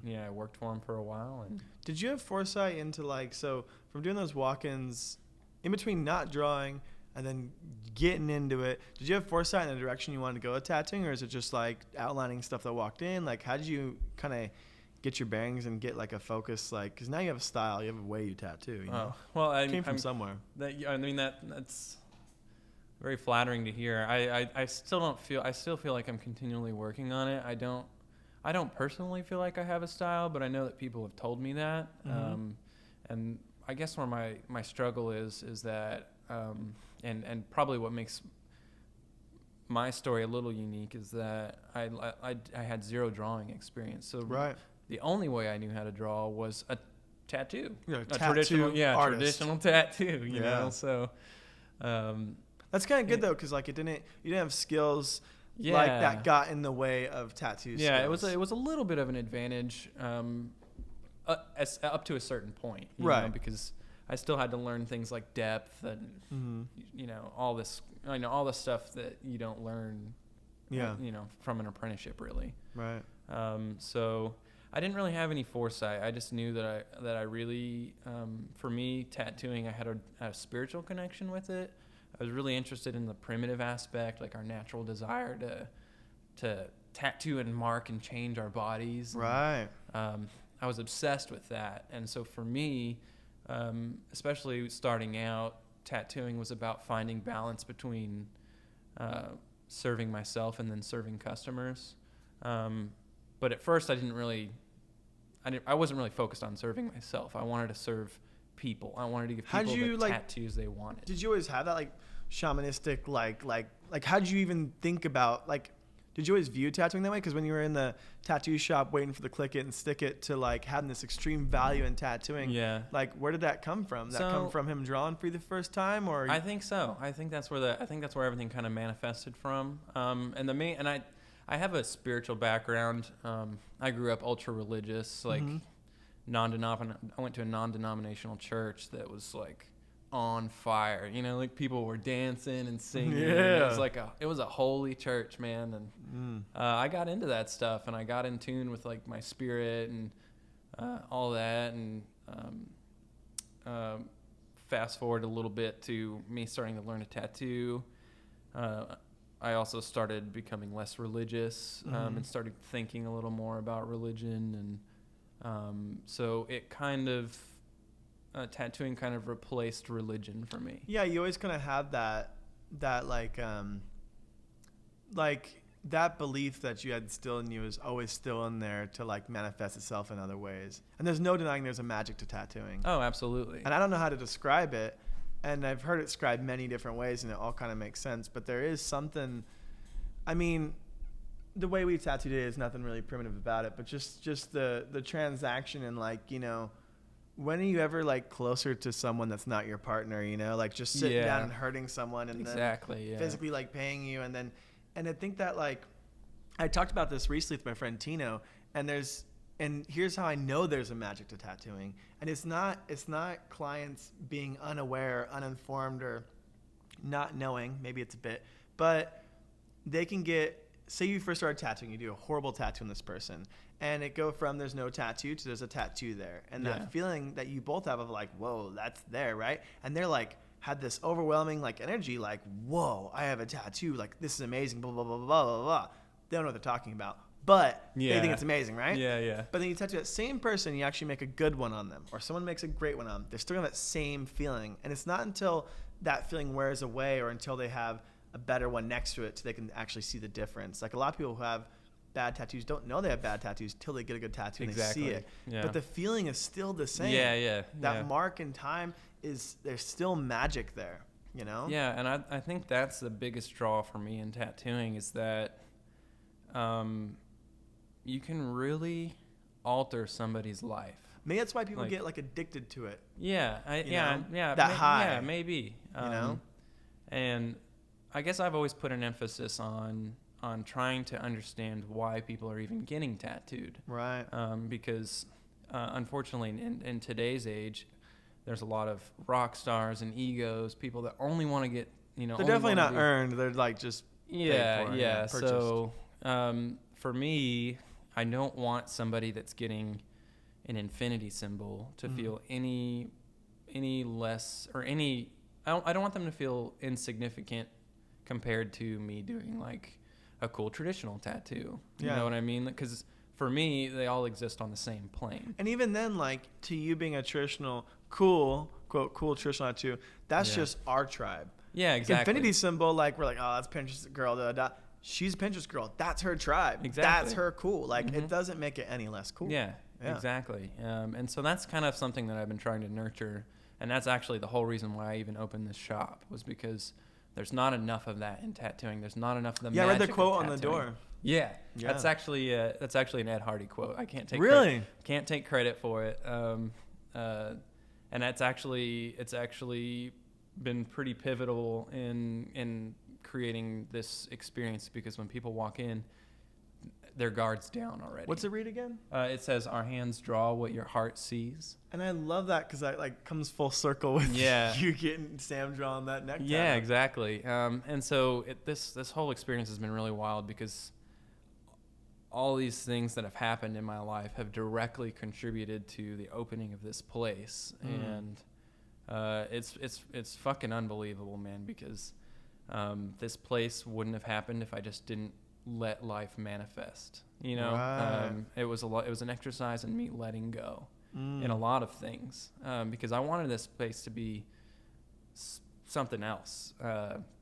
I worked for him for a while. And
did you have foresight into, like, so from doing those walk-ins, in between not drawing and then getting into it, did you have foresight in the direction you wanted to go with tattooing, or is it just like outlining stuff that walked in? Like, how did you kind of get your bearings and get like a focus, like, because now you have a style, you have a way you tattoo, you know?
Well,
it came from somewhere.
That's very flattering to hear. I still feel like I'm continually working on it. I don't personally feel like I have a style, but I know that people have told me that. And I guess where my struggle is that, and probably what makes my story a little unique is that I had zero drawing experience. So the only way I knew how to draw was a tattoo. Traditional tattoo, you know? So,
that's kind of good though, because like you didn't have skills like that got in the way of tattoo skills.
Yeah, it was a little bit of an advantage up to a certain point, you know, because I still had to learn things like depth and you know, all this stuff that you don't learn you know, from an apprenticeship really. Right. So I didn't really have any foresight. I just knew that I really for me, tattooing, I had a spiritual connection with it. I was really interested in the primitive aspect, like our natural desire to tattoo and mark and change our bodies. Right. And, I was obsessed with that. And so for me, especially starting out, tattooing was about finding balance between serving myself and then serving customers. But at first I wasn't really focused on serving myself. I wanted to serve people. I wanted to give people the tattoos they wanted.
Did you always have that like shamanistic, like how did you even think about, like, Did you always view tattooing that way? Because when you were in the tattoo shop waiting for the click it and stick it to like having this extreme value in tattooing, like where did that come from? Did that come from him drawing for you the first time, or?
I think so. I think that's where everything kind of manifested from. I have a spiritual background. I grew up ultra religious, like I went to a non-denominational church that was like on fire, like people were dancing and singing.
Yeah.
It was a holy church, man. And I got into that stuff, and I got in tune with like my spirit and all that. And fast forward a little bit to me starting to learn a tattoo. I also started becoming less religious and started thinking a little more about religion. And so it kind of tattooing kind of replaced religion for me.
Yeah, you always kind of have that that belief that you had still in you is always still in there to like manifest itself in other ways. And there's no denying there's a magic to tattooing.
Oh, absolutely.
And I don't know how to describe it, and I've heard it described many different ways, and it all kind of makes sense. But there is something. I mean, the way we tattoo today is nothing really primitive about it, but just the transaction and like, when are you ever like closer to someone that's not your partner, like just sitting down and hurting someone and then physically like paying you. And I think that like, I talked about this recently with my friend Tino, and here's how I know there's a magic to tattooing. And it's not clients being unaware, uninformed, or not knowing, maybe it's a bit, but they can say you first started tattooing, you do a horrible tattoo on this person, and it go from there's no tattoo to there's a tattoo there. And that feeling that you both have of like, whoa, that's there, right? And they're like, had this overwhelming like energy, like, whoa, I have a tattoo, like this is amazing, blah, blah, blah, blah, blah, blah. They don't know what they're talking about, but they think it's amazing, right?
Yeah.
But then you tattoo that same person, you actually make a good one on them, or someone makes a great one on them. They're still in that same feeling. And it's not until that feeling wears away or until they have a better one next to it so they can actually see the difference. Like a lot of people who have bad tattoos don't know they have bad tattoos till they get a good tattoo and they see it. Yeah. But the feeling is still the same. That mark in time there's still magic there,
Yeah, and I think that's the biggest draw for me in tattooing is that you can really alter somebody's life.
Maybe that's why people get like addicted to it.
That
high.
Yeah, maybe. And I guess I've always put an emphasis on trying to understand why people are even getting tattooed.
Right.
Because unfortunately in today's age, there's a lot of rock stars and egos, people that only want to get,
they're definitely not earned. They're like just paid for, purchased.
So for me, I don't want somebody that's getting an infinity symbol to feel any less or any. I don't want them to feel insignificant compared to me doing like a cool traditional tattoo. You know what I mean? Because for me, they all exist on the same plane.
And even then, like to you being a traditional, cool traditional tattoo, that's just our tribe.
Yeah, exactly.
Infinity symbol, like we're like, oh, that's Pinterest girl. Da, da. She's a Pinterest girl. That's her tribe.
Exactly.
That's her cool. Like it doesn't make it any less cool.
Yeah. Exactly. And so that's kind of something that I've been trying to nurture. And that's actually the whole reason why I even opened this shop was because there's not enough of that in tattooing. There's not enough of the magic.
I read the quote on the door.
Yeah. That's actually an Ed Hardy quote. I can't take can't take credit for it. And it's actually been pretty pivotal in creating this experience because when people walk in, their guard's down already.
What's it read again?
It says, "Our hands draw what your heart sees."
And I love that because that like comes full circle with you getting Sam drawing that necktie.
Yeah, exactly. And so this whole experience has been really wild because all these things that have happened in my life have directly contributed to the opening of this place, and it's fucking unbelievable, man. Because this place wouldn't have happened if I just didn't let life manifest. It was an exercise in me letting go in a lot of things because I wanted this place to be something else.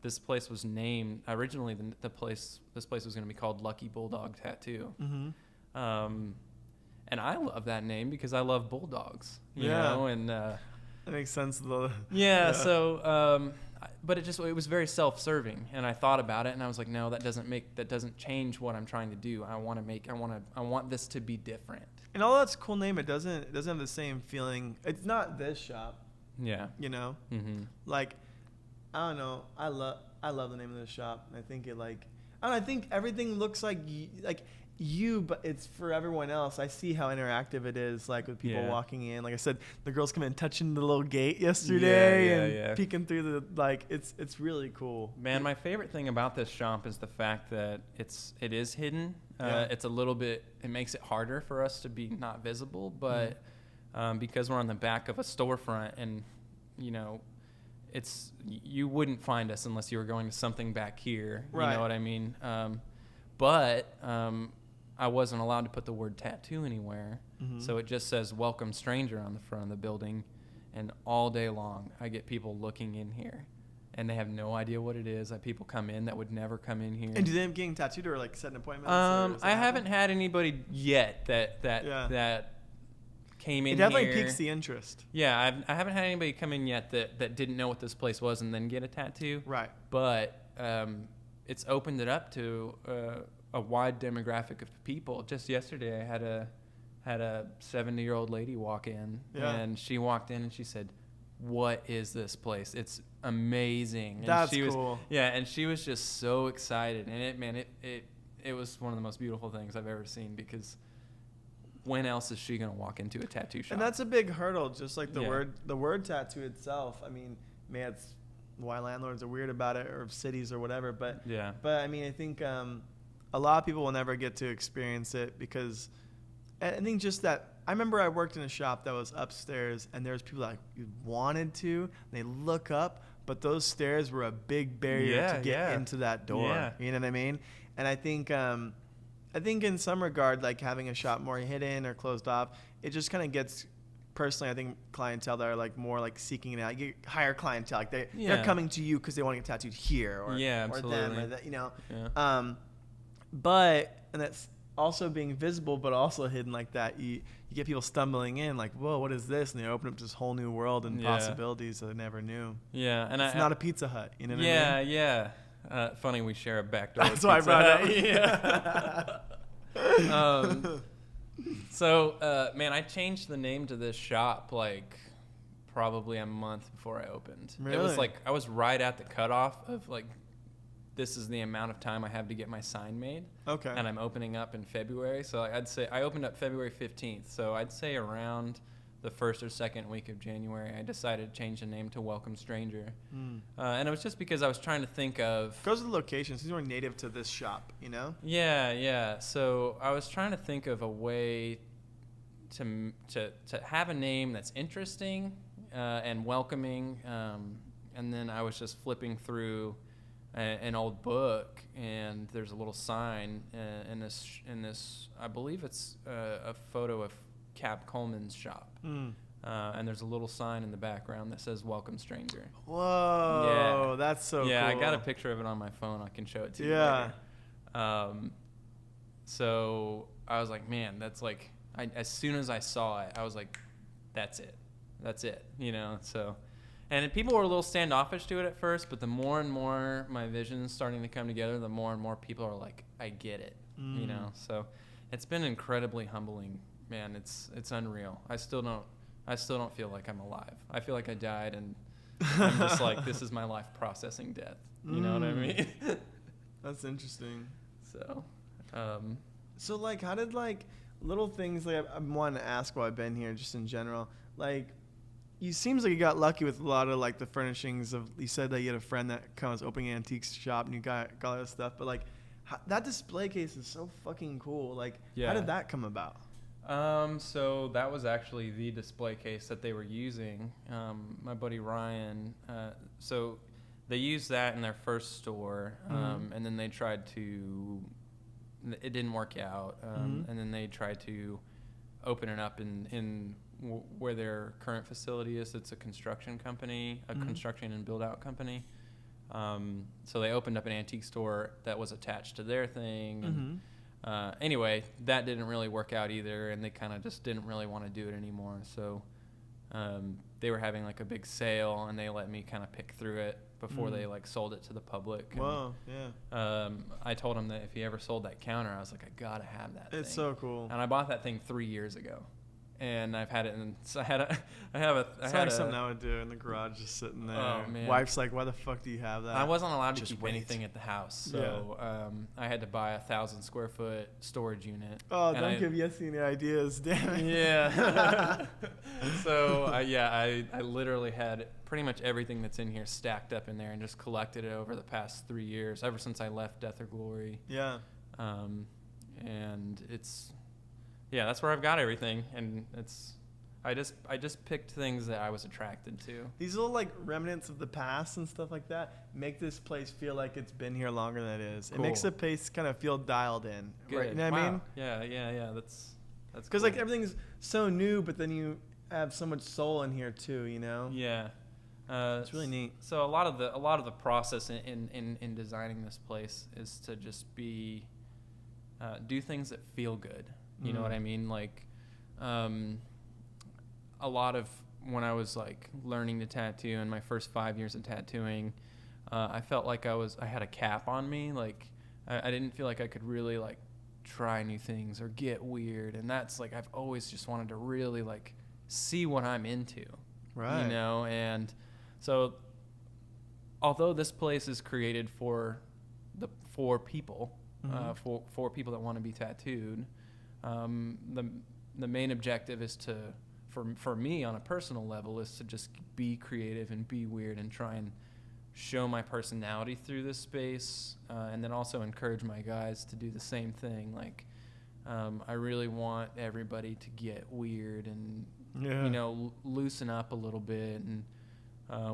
This place was named originally. This place was going to be called Lucky Bulldog Tattoo. And I love that name because I love bulldogs. You know, and
that makes sense though.
So but it was very self-serving, and I thought about it, and I was like, no, that doesn't change what I'm trying to do. I want this to be different.
And although that's a cool name, it doesn't have the same feeling. It's not this shop.
Yeah.
You know?
Mm-hmm.
Like, I don't know. I love the name of this shop. I think I think everything looks like you, but it's for everyone else. I see how interactive it is, like with people walking in. Like I said, the girls come in touching the little gate yesterday and peeking through the, like, it's really cool.
Man, my favorite thing about this shop is the fact that it is hidden. It's a little bit, it makes it harder for us to be not visible, but because we're on the back of a storefront, and you know, you wouldn't find us unless you were going to something back here. Right. You know what I mean? But I wasn't allowed to put the word tattoo anywhere. Mm-hmm. So it just says welcome stranger on the front of the building. And all day long, I get people looking in here. And they have no idea what it is. People come in that would never come in here.
And do they end up getting tattooed or like set an appointment?
I haven't had anybody yet that came in here.
It definitely piques the interest.
Yeah, I haven't had anybody come in yet that didn't know what this place was and then get a tattoo.
Right.
But it's opened it up to a wide demographic of people. Just yesterday, I had a 70-year-old lady walk in, and she walked in and she said, "What is this place? It's amazing." And
That's cool.
And she was just so excited, and it was one of the most beautiful things I've ever seen, because when else is she gonna walk into a tattoo shop?
And that's a big hurdle, just like the word tattoo itself. I mean, man, it's why landlords are weird about it, or cities or whatever. But I mean, I think a lot of people will never get to experience it, because I think just that. I remember I worked in a shop that was upstairs, and there was people that wanted to. And they look up, but those stairs were a big barrier to get into that door. Yeah. You know what I mean? And I think in some regard, like having a shop more hidden or closed off, it just kind of gets, personally, I think clientele that are like more like seeking it out. You get higher clientele, like they're coming to you because they want to get tattooed here, or them, or that, you know. Yeah. And that's also being visible, but also hidden like that. You get people stumbling in, like, whoa, what is this? And they open up this whole new world and possibilities that they never knew. Yeah, and it's not a Pizza Hut, you know what I mean? Yeah.
Funny, we share a back door.
That's why I brought it up.
Yeah. So, man, I changed the name to this shop like probably a month before I opened.
Really?
It was like I was right at the cutoff of like, this is the amount of time I have to get my sign made. Okay. And I'm opening up in February. So I'd say I opened up February 15th. So I'd say around the first or second week of January, I decided to change the name to Welcome Stranger. And it was just because I was trying to think of...
Because of the location. Since you were native to this shop, you know?
Yeah. So I was trying to think of a way to have a name that's interesting and welcoming. And then I was just flipping through an old book, and there's a little sign in this. I believe it's a photo of Cap Coleman's shop, and there's a little sign in the background that says "Welcome, Stranger."
Whoa, that's so cool.
Yeah, I got a picture of it on my phone. I can show it to you later. So I was like, man, that's like. As soon as I saw it, I was like, that's it, you know. So. And people were a little standoffish to it at first, but the more and more my vision is starting to come together, the more and more people are like, I get it, you know. So it's been incredibly humbling, man. It's unreal. I still don't feel like I'm alive. I feel like I died, and I'm just like, this is my life processing death. You know what I mean?
That's interesting.
So
like, how did like little things, like I wanted to ask while I've been here, just in general, like. You seems like you got lucky with a lot of like the furnishings of. You said that you had a friend that kind of was opening an antique shop and you got all that stuff. But like, that display case is so fucking cool. Like, how did that come about?
So that was actually the display case that they were using. My buddy Ryan. So they used that in their first store, and then they tried to. It didn't work out, and then they tried to open it up in where their current facility is. It's a construction company, a construction and build out company. So they opened up an antique store that was attached to their thing. And, anyway, that didn't really work out either, and they kind of just didn't really want to do it anymore. So they were having like a big sale, and they let me kind of pick through it before they like sold it to the public.
Whoa, yeah.
I told him that if he ever sold that counter, I was like, I gotta have that thing.
It's so cool.
And I bought that thing 3 years ago, and I've had it. And so I
It's like something I would do in the garage, just sitting there.
Oh, man.
Wife's like, why the fuck do you have that?
I wasn't allowed to
Just
keep
wait.
anything at the house, so I had to buy 1,000 square foot storage unit.
Oh,
And
don't give Yessie any ideas, damn it.
Yeah. So I literally had pretty much everything that's in here stacked up in there, and just collected it over the past 3 years, ever since I left Death or Glory.
Yeah.
And it's, that's where I've got everything, and I just picked things that I was attracted to.
These little like remnants of the past and stuff like that make this place feel like it's been here longer than it is.
Cool.
It makes the place kind of feel dialed in.
Good.
Right? You know what I mean?
Yeah. That's
Because
cool.
like everything's so new, but then you have so much soul in here too. You know?
Yeah.
It's really neat.
So a lot of the process in designing this place is to just be do things that feel good. You know what I mean? Like a lot of when I was like learning to tattoo in my first 5 years of tattooing, I felt like I had a cap on me. Like I didn't feel like I could really like try new things or get weird. And that's like, I've always just wanted to really like see what I'm into.
Right.
You know, and so although this place is created for people, for people that want to be tattooed, the main objective is to, for me on a personal level, is to just be creative and be weird and try and show my personality through this space, and then also encourage my guys to do the same thing. Like, I really want everybody to get weird and, you know, loosen up a little bit. And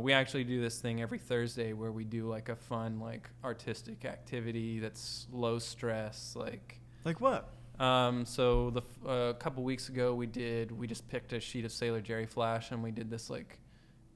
we actually do this thing every Thursday where we do like a fun, like artistic activity that's low stress. Like
what?
So a couple weeks ago we just picked a sheet of Sailor Jerry Flash, and we did this like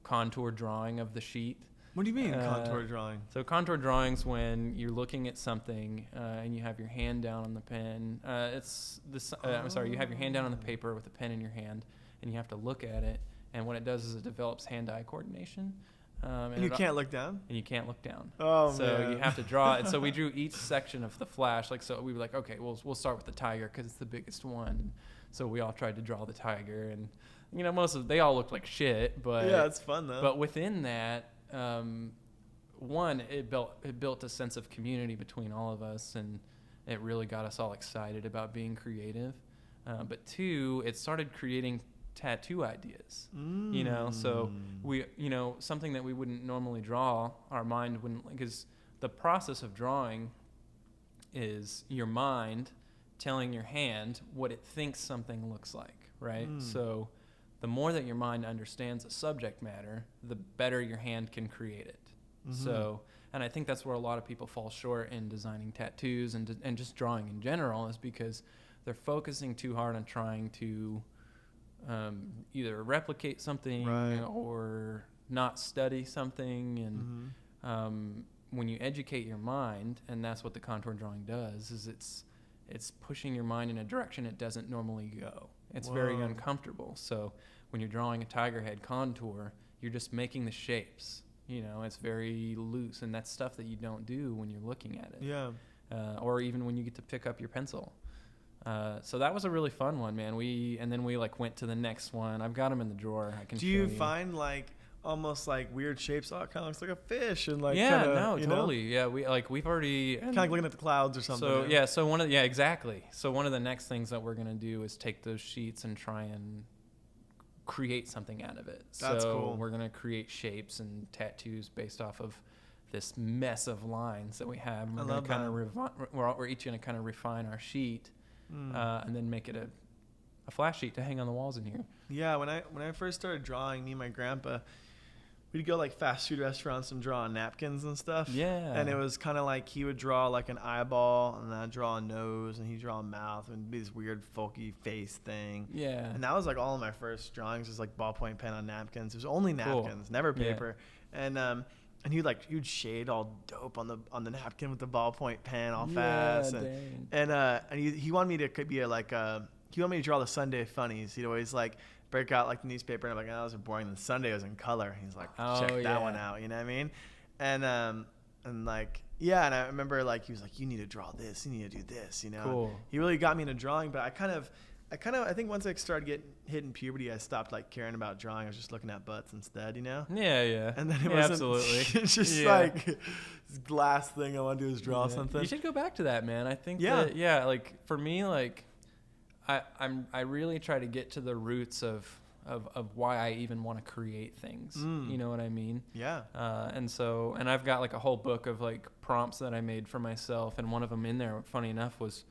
contour drawing of the sheet.
What do you mean contour drawing?
So contour drawing's when you're looking at something and you have your hand down on the pen. You have your hand down on the paper with a pen in your hand, and you have to look at it. And what it does is it develops hand-eye coordination.
And you can't look down?
And you can't look down.
Oh,
so
man.
you have to draw it. And so we drew each section of the Flash. Like, so we were like, okay, we'll start with the tiger because it's the biggest one. So we all tried to draw the tiger. And, you know, they all looked like shit. But
yeah, it's fun, though.
But within that, one, it built a sense of community between all of us. And it really got us all excited about being creative. But two, it started creating tattoo ideas, you know, so we, you know, something that we wouldn't normally draw, our mind wouldn't, because the process of drawing is your mind telling your hand what it thinks something looks like, right? So the more that your mind understands a subject matter, the better your hand can create it. So, and I think that's where a lot of people fall short in designing tattoos and just drawing in general, is because they're focusing too hard on trying to either replicate something or not study something. And when you educate your mind, and that's what the contour drawing does, is it's pushing your mind in a direction it doesn't normally go. It's very uncomfortable. So when you're drawing a tiger head contour, you're just making the shapes. You know, it's very loose, and that's stuff that you don't do when you're looking at it.
Yeah.
Or even when you get to pick up your pencil. So that was a really fun one, man. And then we like went to the next one. I've got them in the drawer. I can. Do
you find like almost like weird shapes? Oh, it kind of looks like a fish, and like
totally. Yeah, we've already
kind of like looking at the clouds or something.
So exactly. So one of the next things that we're gonna do is take those sheets and try and create something out of it.
That's cool.
We're gonna create shapes and tattoos based off of this mess of lines that we have. And we're we're each gonna kind of refine our sheet. And then make it a flash sheet to hang on the walls in here. Yeah,
when I first started drawing, me and my grandpa, we'd go like fast food restaurants and draw on napkins and stuff.
Yeah.
And it was kind of like he would draw like an eyeball, and then I'd draw a nose, and he'd draw a mouth, and it'd be this weird folky face thing.
Yeah.
And that was like all of my first drawings, was like ballpoint pen on napkins. It was only napkins, never paper. Yeah. And he'd shade all dope on the napkin with the ballpoint pen all fast. And he wanted me to be he wanted me to draw the Sunday funnies. He'd always like break out like the newspaper, and I'm like, oh, those are boring. And Sunday was in color. He's like,
Oh,
check
yeah.
that one out. You know what I mean? And like, yeah. And I remember like, he was like, you need to draw this. You need to do this, you know?
Cool.
He really got me into drawing, but I think once I started hitting puberty, I stopped like caring about drawing. I was just looking at butts instead, you know?
Yeah.
And then it
yeah,
wasn't,
absolutely.
it's just
Yeah.
like this last thing I want to do is draw something.
You should go back to that, man. I think
Yeah.
that, like for me, like I really try to get to the roots of why I even want to create things. You know what I mean?
Yeah.
And I've got like a whole book of like prompts that I made for myself, and one of them in there, funny enough, was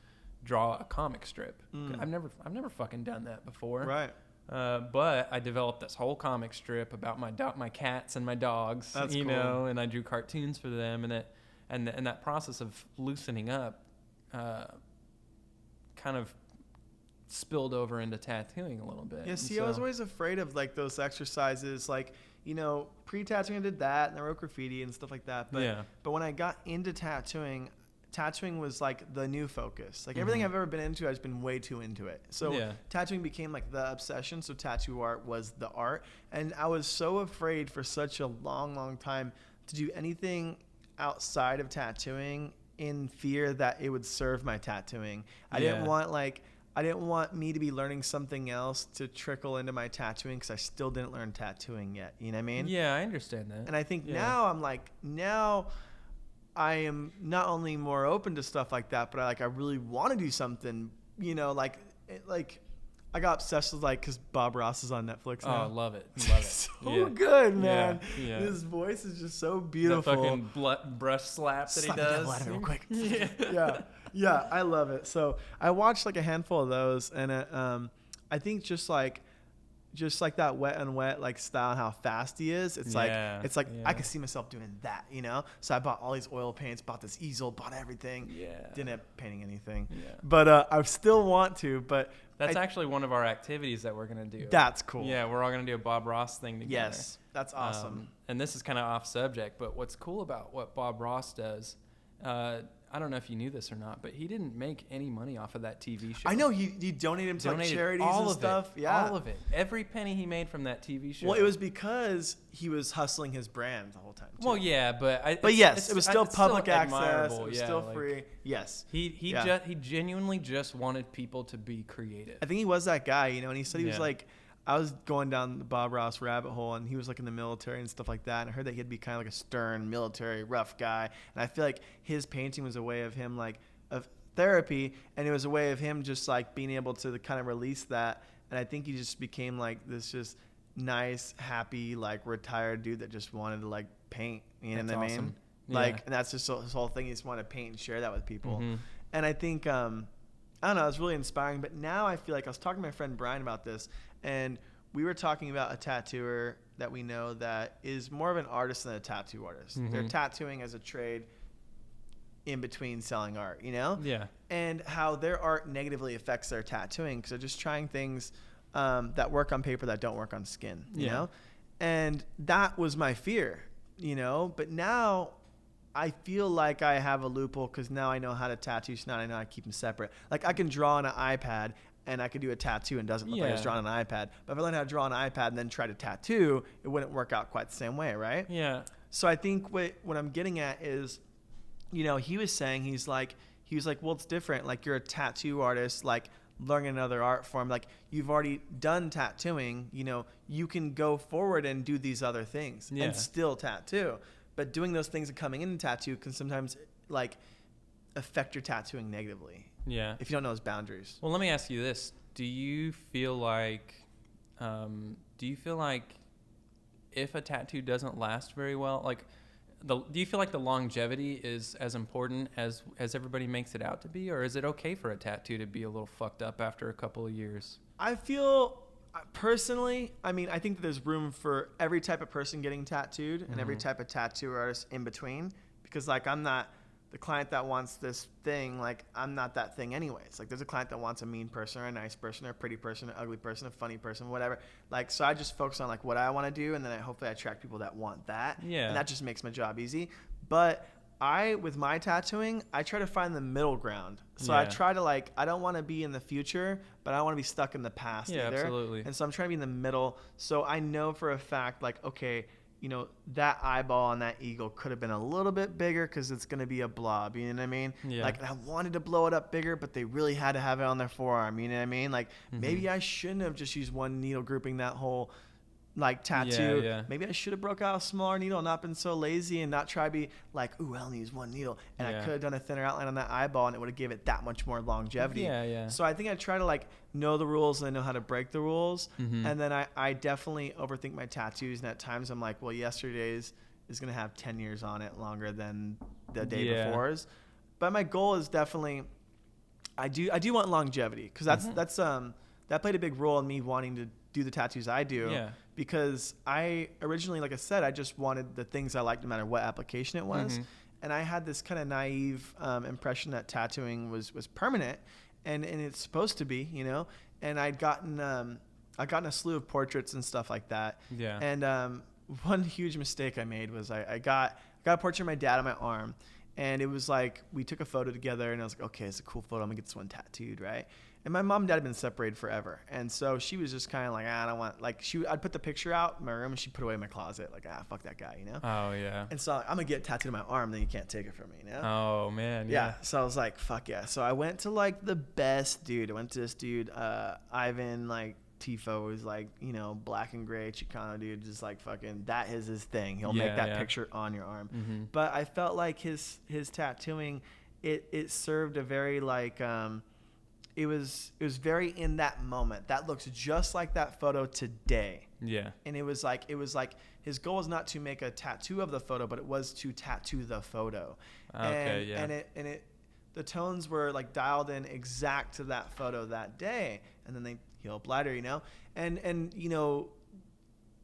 draw a comic strip. I've never fucking done that before.
Right.
But I developed this whole comic strip about my cats and my dogs.
That's
you
cool.
know, and I drew cartoons for them, and that process of loosening up, kind of spilled over into tattooing a little bit.
Yeah, see, I was always afraid of like those exercises, like, you know, pre-tattooing I did that, and I wrote graffiti and stuff like that. But when I got into tattooing was like the new focus. Like everything I've ever been into, I've been way too into it. So tattooing became like the obsession. So tattoo art was the art. And I was so afraid for such a long, long time to do anything outside of tattooing in fear that it would serve my tattooing. I didn't want me to be learning something else to trickle into my tattooing, because I still didn't learn tattooing yet. You know what I mean?
Yeah, I understand that.
And I think now I am not only more open to stuff like that, but I really want to do something, you know, like I got obsessed with because Bob Ross is on Netflix now.
Oh, love it. Love it.
So good, man.
Yeah.
His voice is just so beautiful.
The fucking brush slap that he does.
The devil out of it real quick. Yeah, I love it. So I watched like a handful of those, and I think just like that wet and wet like style and how fast he is, it's like I can see myself doing that, you know. So I bought all these oil paints, bought this easel, bought everything. Didn't end up painting anything. But I still want to. But
that's actually one of our activities that we're gonna do.
That's cool.
Yeah, we're all gonna do a Bob Ross thing together.
Yes, that's awesome.
And this is kind of off subject, but what's cool about what Bob Ross does, I don't know if you knew this or not, but he didn't make any money off of that TV show.
I know he donated him to like charities and stuff.
All of it. Every penny he made from that TV show.
Well, it was because he was hustling his brand the whole time, too.
Well, yeah, but
it was still public access. It was
yeah,
still free. Yes.
He genuinely just wanted people to be creative.
I think he was that guy, you know, and he said he was like, I was going down the Bob Ross rabbit hole, and he was like in the military and stuff like that. And I heard that he'd be kind of like a stern military rough guy. And I feel like his painting was a way of him of therapy, and it was a way of him just like being able to kind of release that. And I think he just became like this just nice, happy, like retired dude that just wanted to like paint. You know what I mean? Like, and that's just his whole thing. He just wanted to paint and share that with people. And I think, I don't know, it's really inspiring. But now I feel like I was talking to my friend Brian about this, and we were talking about a tattooer that we know that is more of an artist than a tattoo artist. They're tattooing as a trade in between selling art, you know?
Yeah.
And how their art negatively affects their tattooing, because they're just trying things that work on paper that don't work on skin, you know? And that was my fear, you know? But now I feel like I have a loophole, because now I know how to tattoo, so now I know how to keep them separate. Like I can draw on an iPad, and I could do a tattoo and doesn't look like it's drawn on an iPad. But if I learned how to draw on an iPad and then try to tattoo, it wouldn't work out quite the same way, right?
Yeah.
So I think what I'm getting at is, you know, he was saying, he was like, well, it's different. Like you're a tattoo artist, like learning another art form. Like you've already done tattooing, you know, you can go forward and do these other things and still tattoo. But doing those things and coming into tattoo can sometimes like affect your tattooing negatively.
Yeah.
If you don't know his boundaries.
Well, let me ask you this. Do you feel like if a tattoo doesn't last very well, like do you feel like the longevity is as important as everybody makes it out to be, or is it okay for a tattoo to be a little fucked up after a couple of years?
I feel personally, I mean, I think that there's room for every type of person getting tattooed and every type of tattoo artist in between, because like I'm not the client that wants this thing, like I'm not that thing anyways. Like there's a client that wants a mean person or a nice person or a pretty person, an ugly person, a funny person, whatever. Like, so I just focus on like what I want to do, and then hopefully I attract people that want that. Yeah. And that just makes my job easy. But with my tattooing, I try to find the middle ground. So
Yeah.
I try to like, I don't want to be in the future, but I don't want to be stuck in the past
Yeah,
either.
absolutely.
And so I'm trying to be in the middle. So I know for a fact, like, okay, you know, that eyeball on that eagle could have been a little bit bigger because it's going to be a blob. You know what I mean?
Yeah.
Like, I wanted to blow it up bigger, but they really had to have it on their forearm. You know what I mean? Like, maybe I shouldn't have just used one needle grouping that whole like tattoo.
Yeah.
Maybe I should have broke out a smaller needle and not been so lazy and not try to be like, ooh, I only use one needle. And I could have done a thinner outline on that eyeball and it would have given it that much more longevity.
Yeah.
So I think I try to like know the rules and I know how to break the rules. And then I definitely overthink my tattoos. And at times I'm like, well, yesterday's is going to have 10 years on it, longer than the day before's. But my goal is definitely, I do want longevity, because that played a big role in me wanting to do the tattoos I do.
Yeah.
Because I originally, like I said, I just wanted the things I liked no matter what application it was. And I had this kind of naive impression that tattooing was permanent, and it's supposed to be, you know. And I'd gotten a slew of portraits and stuff like that.
Yeah.
And one huge mistake I made was I got a portrait of my dad on my arm, and it was like we took a photo together, and I was like, okay, it's a cool photo. I'm gonna get this one tattooed, right? And my mom and dad had been separated forever, and so she was just kind of like, I don't want, like, I'd put the picture out in my room, and she'd put it away in my closet, like, fuck that guy, you know?
Oh, yeah.
And so I'm gonna get it tattooed on my arm, then you can't take it from me, you know?
Oh, man.
Yeah. So I was like, fuck yeah. So I went to like the best dude. I went to this dude, Ivan, like Tifo, was like, you know, black and gray Chicano dude, just like fucking, that is his thing. He'll make that picture on your arm. But I felt like his tattooing, it served a very like, it was very in that moment. That looks just like that photo today.
Yeah.
And it was like his goal was not to make a tattoo of the photo, but it was to tattoo the photo.
Okay,
and the tones were like dialed in exact to that photo that day, and then they heal up lighter, you know. And you know,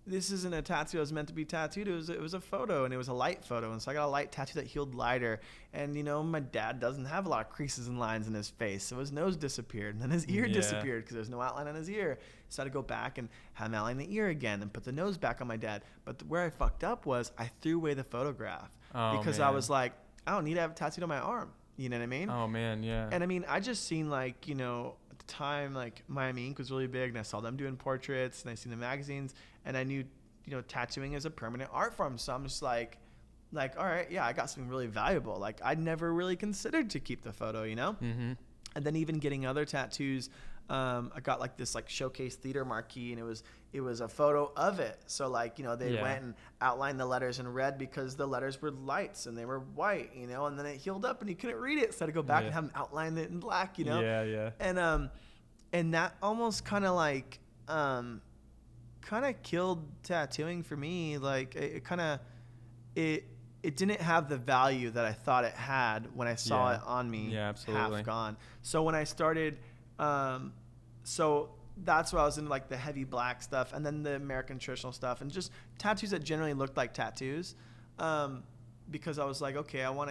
this isn't a tattoo that was meant to be tattooed. It was a photo, and it was a light photo. And so I got a light tattoo that healed lighter. And, you know, my dad doesn't have a lot of creases and lines in his face. So his nose disappeared, and then his ear disappeared because there's no outline on his ear. So I had to go back and have him outline the ear again and put the nose back on my dad. But where I fucked up was I threw away the photograph because I was like, I don't need to have it tattooed on my arm. You know what I mean?
Oh, man, yeah.
And I mean, I just seen like, you know, at the time, like Miami Ink was really big, and I saw them doing portraits, and I seen the magazines, and I knew, you know, tattooing is a permanent art form. So I'm just like, all right, yeah, I got something really valuable. Like, I'd never really considered to keep the photo, you know? And then even getting other tattoos, I got like this like showcase theater marquee, and it was a photo of it. So like, you know, they went and outlined the letters in red because the letters were lights and they were white, you know, and then it healed up and you couldn't read it. So I had to go back and have them outline it in black, you know?
Yeah.
And that almost kind of like, kind of killed tattooing for me. Like it didn't have the value that I thought it had when I saw it on me.
Yeah, absolutely.
Half gone. So when I started, so that's why I was into like the heavy black stuff, and then the American traditional stuff, and just tattoos that generally looked like tattoos, because I was like, okay, I want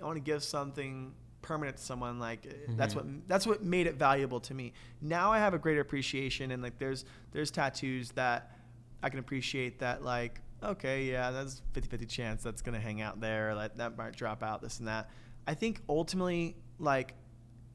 to give something permanent to someone. Like that's what made it valuable to me. Now I have a greater appreciation, and like there's tattoos that I can appreciate that, like, okay, yeah, that's 50-50 chance that's gonna hang out there, like that might drop out, this and that. I think ultimately, like,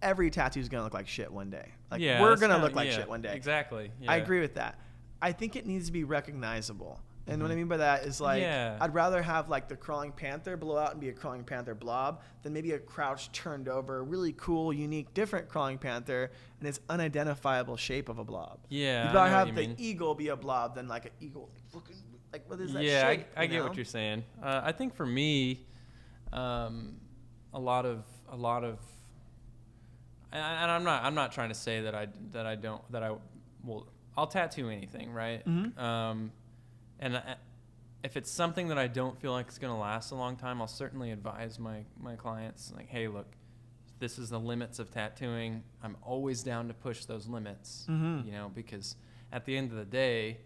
every tattoo is gonna look like shit one day. Like, we're gonna look like shit one day.
Exactly. Yeah.
I agree with that. I think it needs to be recognizable. And what I mean by that is, like, I'd rather have like the crawling panther blow out and be a crawling panther blob than maybe a crouched, turned over, really cool, unique, different crawling panther and its unidentifiable shape of a blob.
Yeah.
You'd rather have the eagle be a blob than like an eagle looking like, what is that shape?
I get what you're saying. I think for me, a lot of, and I'm not trying to say I'll tattoo anything, right? And if it's something that I don't feel like it's going to last a long time, I'll certainly advise my clients, like, hey, look, this is the limits of tattooing. I'm always down to push those limits, you know, because at the end of the day,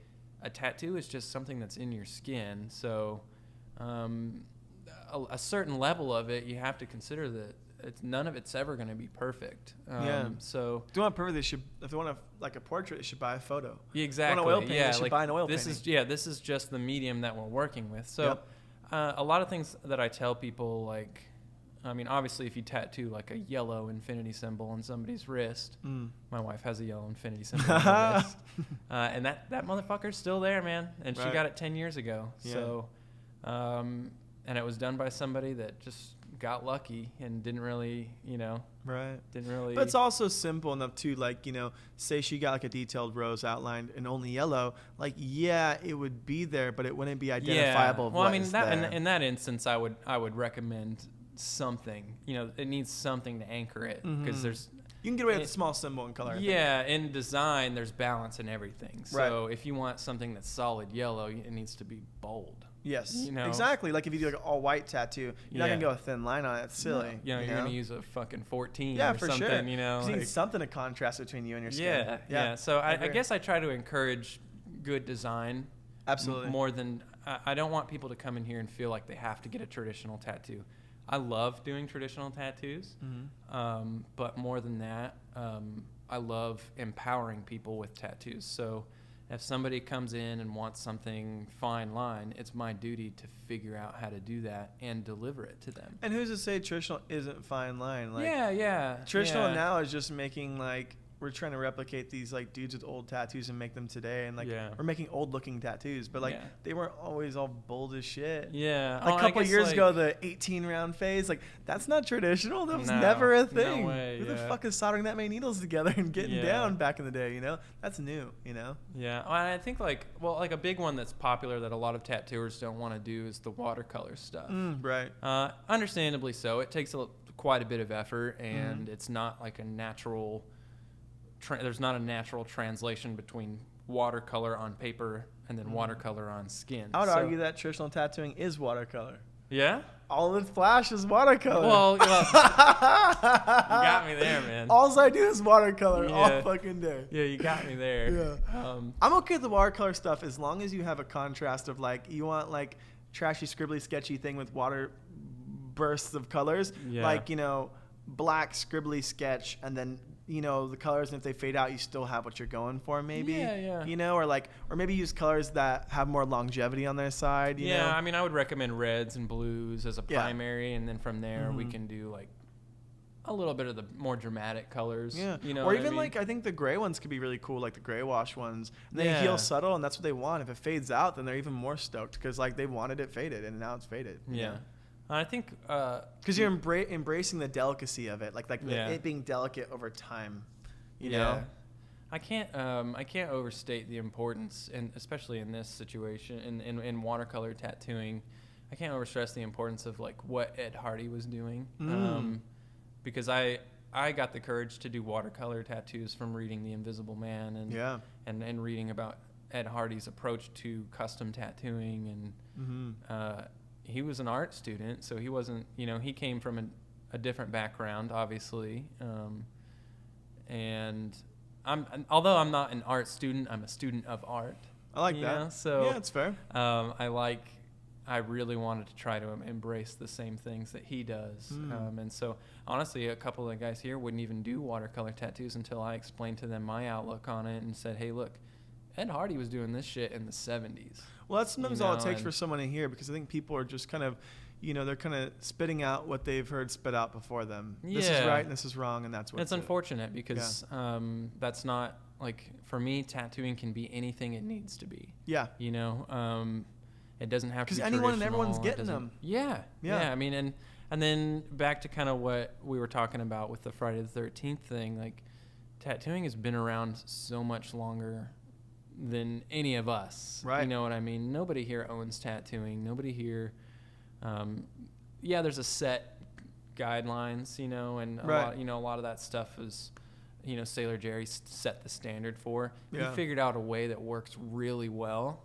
a tattoo is just something that's in your skin. So a certain level of it, you have to consider that none of it's ever going to be perfect. So
if they want perfect, if they want like a portrait, they should buy a photo.
Exactly.
If they want an oil painting, they should buy an oil painting.
This is just the medium that we're working with. So A lot of things that I tell people, like, I mean, obviously, if you tattoo like a yellow infinity symbol on somebody's wrist, my wife has a yellow infinity symbol on her wrist, and that motherfucker's still there, man. And she got it 10 years ago. Yeah. So, and it was done by somebody that just got lucky and didn't really, didn't really.
But it's also simple enough to, like, say she got like a detailed rose outlined in only yellow. Like, yeah, it would be there, but it wouldn't be identifiable.
Yeah. Well, I mean, in that instance, I would recommend something. It needs something to anchor it, because
you can get away with a small symbol and color.
Yeah, in design, there's balance in everything. So if you want something that's solid yellow, it needs to be bold.
Yes, exactly. Like if you do like an all white tattoo, you're not gonna go a thin line on it. It's silly.
You're gonna use a fucking 14.
Yeah,
or
for
something,
sure.
You
need something to contrast between you and your skin.
Yeah. So I guess I try to encourage good design.
Absolutely.
More than I don't want people to come in here and feel like they have to get a traditional tattoo. I love doing traditional tattoos, but more than that, I love empowering people with tattoos. So if somebody comes in and wants something fine line, it's my duty to figure out how to do that and deliver it to them.
And who's to say traditional isn't fine line? Like,
Traditional
now is just making, like, we're trying to replicate these like dudes with old tattoos and make them today, and like we're making old looking tattoos, but like they weren't always all bold as shit.
Yeah,
like a couple years ago, the 18 round phase, like that's not traditional. That was never a thing.
No way,
Who the fuck is soldering that many needles together and getting down back in the day? That's new.
Yeah, I think like a big one that's popular that a lot of tattooers don't want to do is the watercolor stuff.
Right.
Understandably so. It takes quite a bit of effort, and it's not like a natural. There's not a natural translation between watercolor on paper and then watercolor on skin.
I would argue that traditional tattooing is watercolor.
Yeah?
All of it flash is watercolor.
Well, you got me there, man.
All I do is watercolor all fucking day.
Yeah, you got me there.
Yeah. I'm okay with the watercolor stuff as long as you have a contrast of, like, you want, like, trashy, scribbly, sketchy thing with water bursts of colors.
Yeah.
Like, black, scribbly sketch, and then the colors, and if they fade out, you still have what you're going for, maybe. Or maybe use colors that have more longevity on their side. You know?
I mean, I would recommend reds and blues as a primary, and then from there we can do like a little bit of the more dramatic colors.
Yeah, or even like I think the gray ones could be really cool, like the gray wash ones. And they heal subtle, and that's what they want. If it fades out, then they're even more stoked because like they wanted it faded, and now it's faded.
Yeah. I think
because you're embracing the delicacy of it, like it being delicate over time. You know,
I can't overstate the importance, and especially in this situation, in watercolor tattooing, I can't overstress the importance of like what Ed Hardy was doing, because I got the courage to do watercolor tattoos from reading The Invisible Man and reading about Ed Hardy's approach to custom tattooing and. He was an art student, so he wasn't, he came from a different background, obviously. And although I'm not an art student, I'm a student of art.
I like that.
So
yeah, it's fair.
I really wanted to try to embrace the same things that he does. And so honestly, a couple of the guys here wouldn't even do watercolor tattoos until I explained to them my outlook on it and said, hey, look, Ed Hardy was doing this shit in the 70s.
Well, that's sometimes all it takes for someone to hear, because I think people are just kind of, they're kind of spitting out what they've heard spit out before them. Yeah. This is right and this is wrong, and that's what
it's unfortunate because that's not, like, for me, tattooing can be anything it needs to be.
Yeah.
It doesn't have to be traditional. Because
anyone and everyone's getting them.
Yeah. I mean, and then back to kind of what we were talking about with the Friday the 13th thing, like, tattooing has been around so much longer than any of us.
Right.
You know what I mean? Nobody here owns tattooing. Nobody here. There's a set guidelines, and a lot of that stuff is, Sailor Jerry set the standard for. Yeah. He figured out a way that works really well.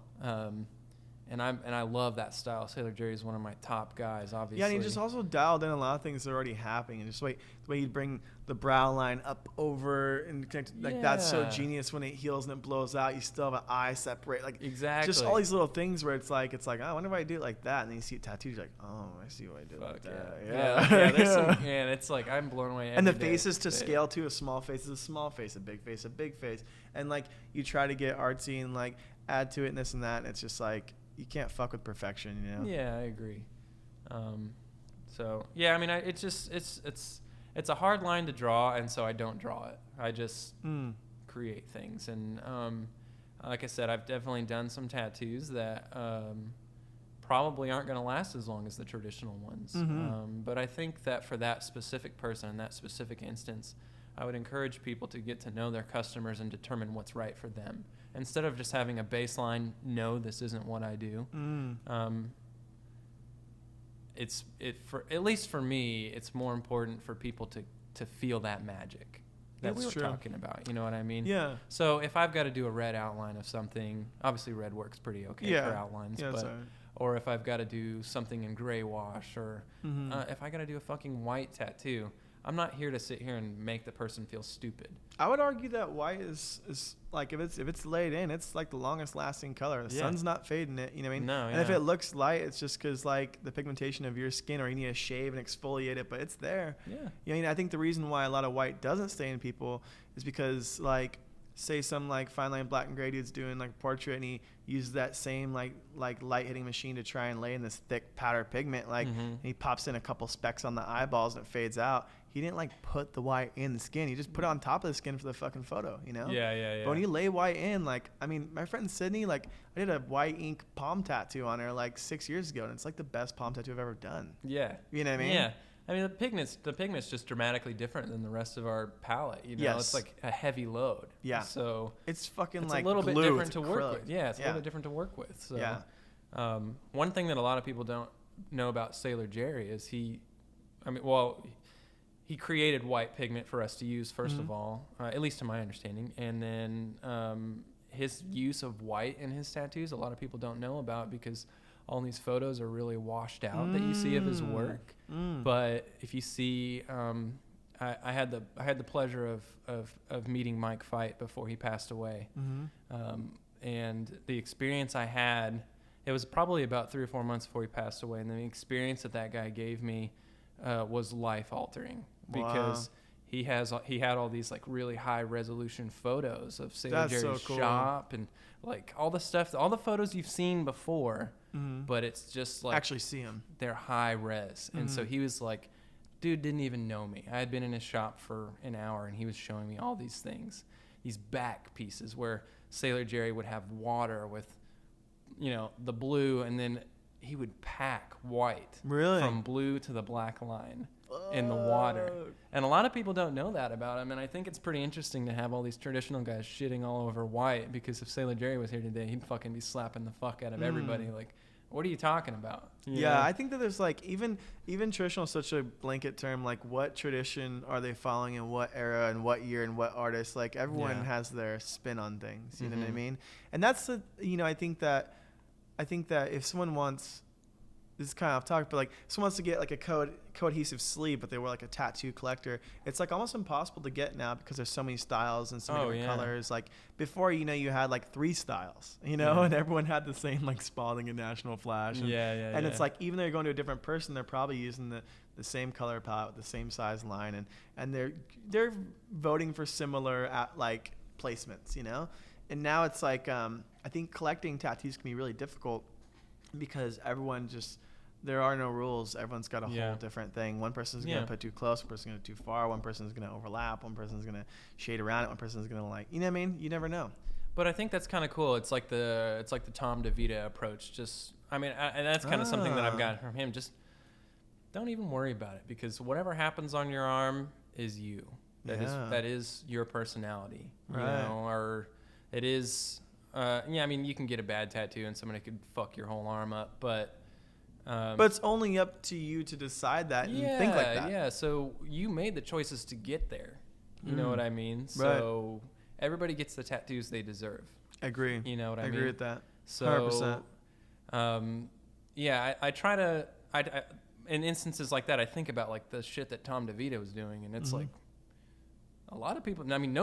And I love that style. Sailor Jerry is one of my top guys, obviously.
Yeah, and he just also dialed in a lot of things that are already happening. And just the way he'd bring the brow line up over and connect, like that's so genius. When it heals and it blows out, you still have an eye separate. Like
exactly.
Just all these little things where it's like, oh, I wonder if I do it like that. And then you see it tattooed, you're like, oh, I see what I do like that.
Yeah. There's some, and it's like I'm blown away.
And the faces to scale too. A small face is a small face, a big face, a big face. And like you try to get artsy and like add to it and this and that. And it's just like. you can't fuck with perfection, you know?
Yeah, I agree. So yeah, I mean, it's a hard line to draw, and so I don't draw it. I just create things, and like I said, I've definitely done some tattoos that probably aren't going to last as long as the traditional ones. But I think that for that specific person in that specific instance, I would encourage people to get to know their customers and determine what's right for them, instead of just having a baseline. No, this isn't what I do. For at least for me, it's more important for people to feel that magic that we were talking about. You know what I mean?
Yeah.
So if I've got to do a red outline of something, obviously red works pretty okay for outlines.
Yeah,
but or if I've got to do something in gray wash, or if I got to do a fucking white tattoo, I'm not here to sit here and make the person feel stupid.
I would argue that white is like, if it's laid in, it's like the longest lasting color. The sun's not fading it, you know what I mean?
No,
and if it looks light, it's just because like the pigmentation of your skin, or you need to shave and exfoliate it, but it's there. Yeah. You know, I mean, I think the reason why a lot of white doesn't stay in people is because, like, say some like fine line black and gray dude's doing like a portrait, and he uses that same like light hitting machine to try and lay in this thick powder pigment, like, and he pops in a couple specks on the eyeballs and it fades out. He didn't like put the white in the skin. He just put it on top of the skin for the fucking photo, you know?
Yeah.
But when you lay white in, like, I mean, my friend Sydney, like, I did a white ink palm tattoo on her like 6 years ago, and it's like the best palm tattoo I've ever done.
Yeah.
You know what I mean?
Yeah. I mean, the pigment's just dramatically different than the rest of our palette. You know,
Yes.
It's like a heavy load.
Yeah.
So
it's fucking
it's
like
a little bit
glue.
different
It's
to work
acrylic.
with. Yeah, it's a little bit different to work with. So,
yeah.
One thing that a lot of people don't know about Sailor Jerry is he created white pigment for us to use, first of all, at least to my understanding. And then his use of white in his tattoos, a lot of people don't know about, because all these photos are really washed out that you see of his work. But if you see, I had the pleasure of meeting Mike Fight before he passed away. And the experience I had, it was probably about 3 or 4 months before he passed away. And the experience that guy gave me was life altering, because he had all these like really high resolution photos of Sailor Jerry's shop, and like all the stuff, all the photos you've seen before, but it's just like
actually see them.
They're high res. And so he was like, dude didn't even know me. I had been in his shop for an hour, and he was showing me all these things, these back pieces where Sailor Jerry would have water with, you know, the blue, and then he would pack white from blue to the black line in the water. And a lot of people don't know that about him, and I think it's pretty interesting to have all these traditional guys shitting all over white, because if Sailor Jerry was here today, he'd fucking be slapping the fuck out of everybody. Like, what are you talking about? You know?
I think that there's like, even traditional is such a blanket term. Like, what tradition are they following in what era and what year and what artist? Like, everyone has their spin on things. You know what I mean? And that's the, you know, I think that if someone wants, this is kind of off topic, but like someone wants to get like a cohesive sleeve, but they were like a tattoo collector, it's like almost impossible to get now, because there's so many styles and so many different colors. Like before, you know, you had like 3 styles, you know, and everyone had the same like Spalding and National Flash. And, and it's like, even though you're going to a different person, they're probably using the same color palette with the same size line, and they're voting for similar like placements, you know. And now it's like, I think collecting tattoos can be really difficult, because everyone just, there are no rules. Everyone's got a whole different thing. One person's going to put too close, one person's going to too far, one person's going to overlap, one person's going to shade around it, one person's going to, like, you know what I mean? You never know.
But I think that's kind of cool. It's like the Tom DeVita approach. Just, I mean, and that's kind of something that I've gotten from him. Just don't even worry about it, because whatever happens on your arm is you. That is your personality, you know, or it is. I mean, you can get a bad tattoo and somebody could fuck your whole arm up, but
it's only up to you to decide that and think like that.
Yeah, so you made the choices to get there. You know what I mean? So everybody gets the tattoos they deserve.
Agree.
You know what I mean?
Agree with that.
So, 100%. I try to, in instances like that, I think about like the shit that Tom DeVita was doing, and it's like, a lot of people, I mean,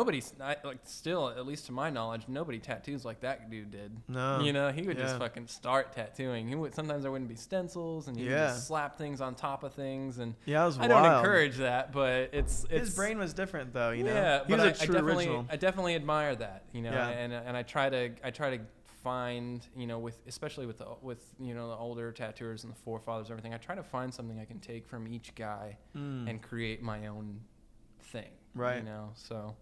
still, at least to my knowledge, nobody tattoos like that dude did. No. You know, he would just fucking start tattooing. Sometimes there wouldn't be stencils, and he would just slap things on top of things. And
it was
I
wild.
don't encourage that, but it's
his brain was different though, you know.
Yeah,
he was a true original.
I definitely admire that, you know, and I try to find, especially with the older tattooers and the forefathers and everything, I try to find something I can take from each guy and create my own thing.
Right.
So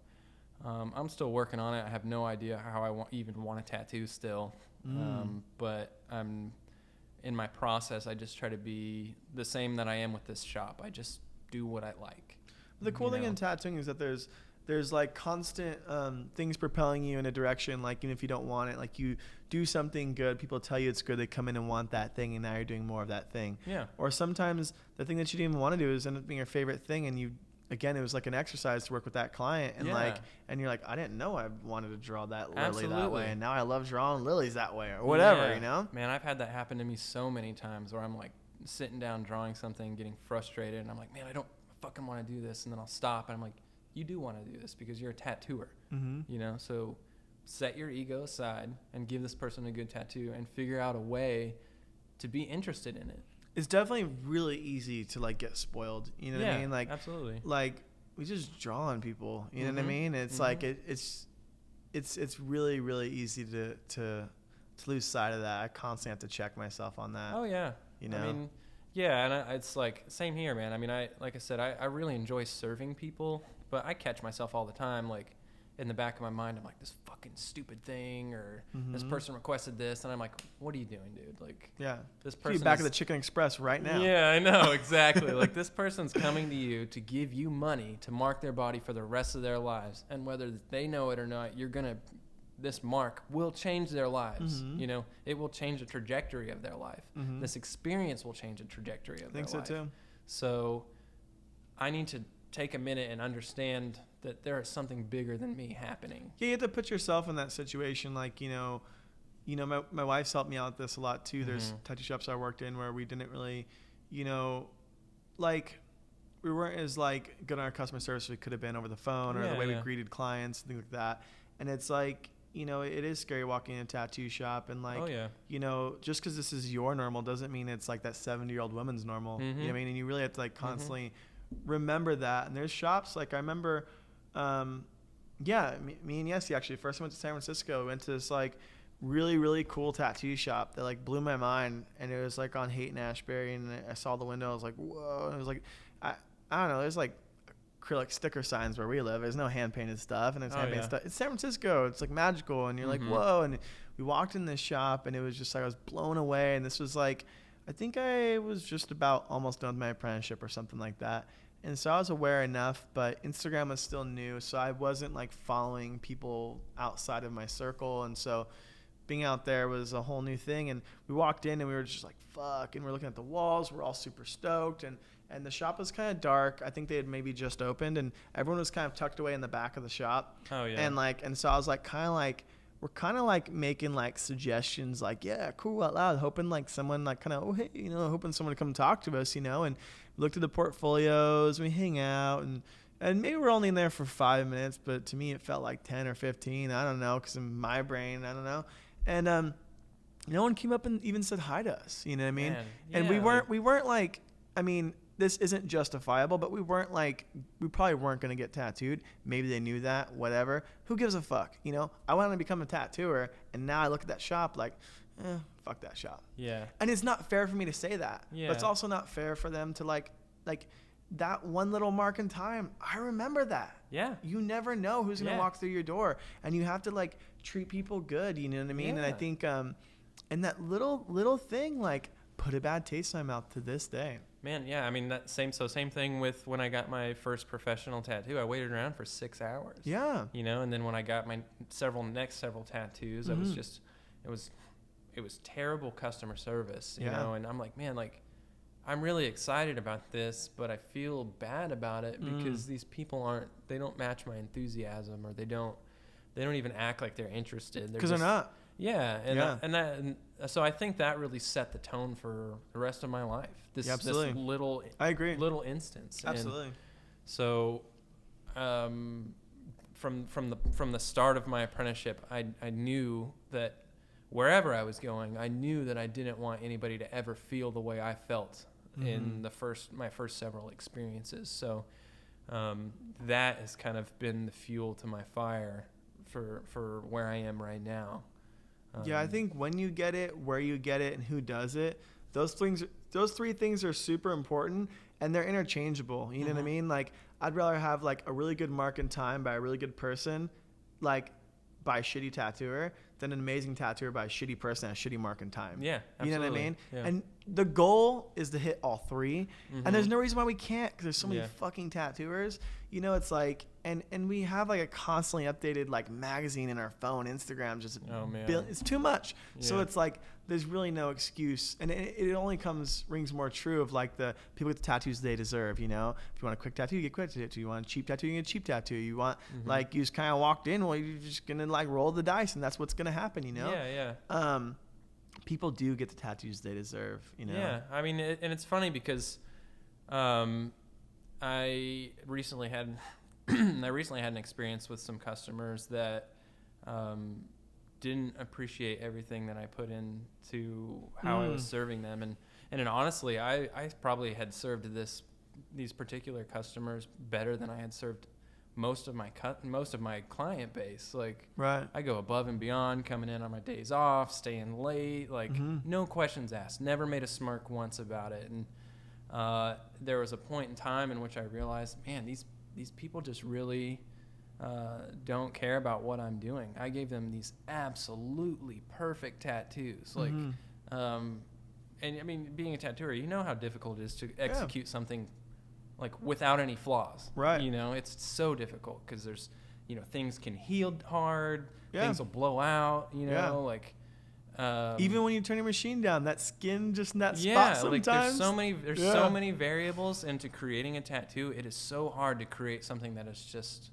I'm still working on it. I have no idea how I even want a tattoo still. But I'm in my process. I just try to be the same that I am with this shop. I just do what I like.
The cool thing in tattooing is that there's like constant things propelling you in a direction. Like, even if you don't want it, like you do something good, people tell you it's good, they come in and want that thing, and now you're doing more of that thing. Yeah. Or sometimes the thing that you didn't even want to do is end up being your favorite thing, and it was like an exercise to work with that client, and and you're like, I didn't know I wanted to draw that lily that way, and now I love drawing lilies that way, or whatever,
Man, I've had that happen to me so many times where I'm like sitting down drawing something, getting frustrated, and I'm like, man, I don't fucking want to do this, and then I'll stop, and I'm like, you do want to do this because you're a tattooer, so set your ego aside and give this person a good tattoo and figure out a way to be interested in it.
It's definitely really easy to like get spoiled. You know what I mean? Like,
absolutely.
Like, we just draw on people. You know what I mean? It's like it's really, really easy to lose sight of that. I constantly have to check myself on that.
Oh yeah. I mean, yeah, and it's like same here, man. I mean, like I said, I really enjoy serving people, but I catch myself all the time, like in the back of my mind, I'm like, this fucking stupid thing, or this person requested this, and I'm like, what are you doing, dude? Like, this person
back at the Chicken Express right now.
Yeah, I know, exactly. Like, this person's coming to you to give you money to mark their body for the rest of their lives, and whether they know it or not, this mark will change their lives. It will change the trajectory of their life. This experience will change the trajectory of their life. I think so too. So I need to take a minute and understand that there is something bigger than me happening.
Yeah, you have to put yourself in that situation. Like, my wife's helped me out with this a lot too. There's tattoo shops I worked in where we didn't really, like, we weren't as like good on our customer service as we could have been over the phone, or the way we greeted clients and things like that. And it's like, it is scary walking in a tattoo shop, and like, just because this is your normal doesn't mean it's like that 70-year-old woman's normal. You know what I mean? And you really have to like constantly remember that. And there's shops, like I remember, me and Yessie actually first went to San Francisco. We went to this like really, really cool tattoo shop that like blew my mind, and it was like on Haight and Ashbury, and I saw the window, I was like, whoa. And it was like, I don't know, there's like acrylic sticker signs where we live. There's no hand painted stuff, and it's hand painted stuff. It's San Francisco. It's like magical, and you're like, whoa. And we walked in this shop, and it was just like I was blown away. And this was like, I think I was just about almost done with my apprenticeship or something like that. And so I was aware enough, but Instagram was still new, so I wasn't like following people outside of my circle. And so being out there was a whole new thing. And we walked in, and we were just like, fuck. And we're looking at the walls. We're all super stoked. And the shop was kind of dark. I think they had maybe just opened, and everyone was kind of tucked away in the back of the shop. Oh, yeah. And so I was like, we're kind of like making like suggestions, like, yeah, cool, out loud, hoping like someone like kind of, oh, hey, hoping someone to come talk to us, and we looked at the portfolios, we hang out, and maybe we're only in there for 5 minutes, but to me it felt like 10 or 15. I don't know, because in my brain, I don't know. And no one came up and even said hi to us. You know what I mean? Man, yeah. And we weren't like, I mean, this isn't justifiable, but we probably weren't going to get tattooed. Maybe they knew that, whatever. Who gives a fuck? I wanted to become a tattooer, and now I look at that shop like, fuck that shop. Yeah. And it's not fair for me to say that. Yeah. But it's also not fair for them to like that one little mark in time. I remember that. Yeah. You never know who's going to walk through your door, and you have to like treat people good. You know what I mean? Yeah. And I think, and that little thing like put a bad taste in my mouth to this day.
Man, yeah, I mean, same thing with when I got my first professional tattoo. I waited around for 6 hours. Yeah. And then when I got my next several tattoos, it was terrible customer service, you know, and I'm like, man, like, I'm really excited about this, but I feel bad about it because these people they don't match my enthusiasm, or they don't even act like they're interested.
Because they're not.
Yeah, and so I think that really set the tone for the rest of my life. This little, I agree, little instance.
Absolutely.
And so, from the start of my apprenticeship, I knew that wherever I was going, I knew that I didn't want anybody to ever feel the way I felt in my first several experiences. So, that has kind of been the fuel to my fire for where I am right now.
Yeah, I think when you get it, where you get it, and who does it, those three things are super important, and they're interchangeable. You know what I mean? Like, I'd rather have like a really good mark in time by a really good person, like by a shitty tattooer, than an amazing tattooer by a shitty person and a shitty mark in time.
Yeah, absolutely.
You know what I mean?
Yeah.
And the goal is to hit all three. And there's no reason why we can't, because there's so many fucking tattooers. You know, it's like, and we have like a constantly updated like magazine in our phone, Instagram, just it's too much. Yeah. So it's like, there's really no excuse. And it only rings more true of like the people get the tattoos they deserve, you know? If you want a quick tattoo, you get a quick tattoo. You want a cheap tattoo, you get a cheap tattoo. You want like, you just kind of walked in, well, you're just going to like roll the dice, and that's what's going to happen, you know?
Yeah.
People do get the tattoos they deserve, you know?
Yeah. I mean, and it's funny because I recently had an experience with some customers that didn't appreciate everything that I put into how I was serving them, and honestly, I probably had served these particular customers better than I had served most of my client base. Like, I go above and beyond, coming in on my days off, staying late, like no questions asked, never made a smirk once about it. And there was a point in time in which I realized, man, these people just really don't care about what I'm doing. I gave them these absolutely perfect tattoos, like, and I mean, being a tattooer, you know how difficult it is to execute something like without any flaws. Right. You know, it's so difficult because there's, you know, things can heal hard, things will blow out, you know, like.
Even when you turn your machine down, that skin just in that spot sometimes.
Like there's so many variables into creating a tattoo. It is so hard to create something that is just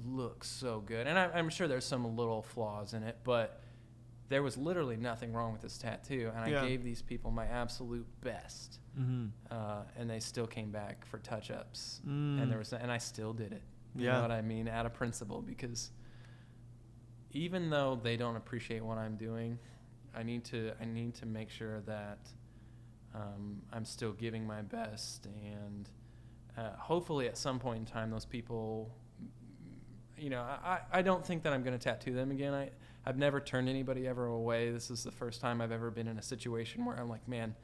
looks so good. And I'm sure there's some little flaws in it, but there was literally nothing wrong with this tattoo, and I gave these people my absolute best, and they still came back for touch-ups, and I still did it. You know what I mean? Out of principle, because even though they don't appreciate what I'm doing, I need to make sure that I'm still giving my best, and hopefully at some point in time, those people, you know, I don't think that I'm going to tattoo them again. I've never turned anybody ever away. This is the first time I've ever been in a situation where I'm like, man,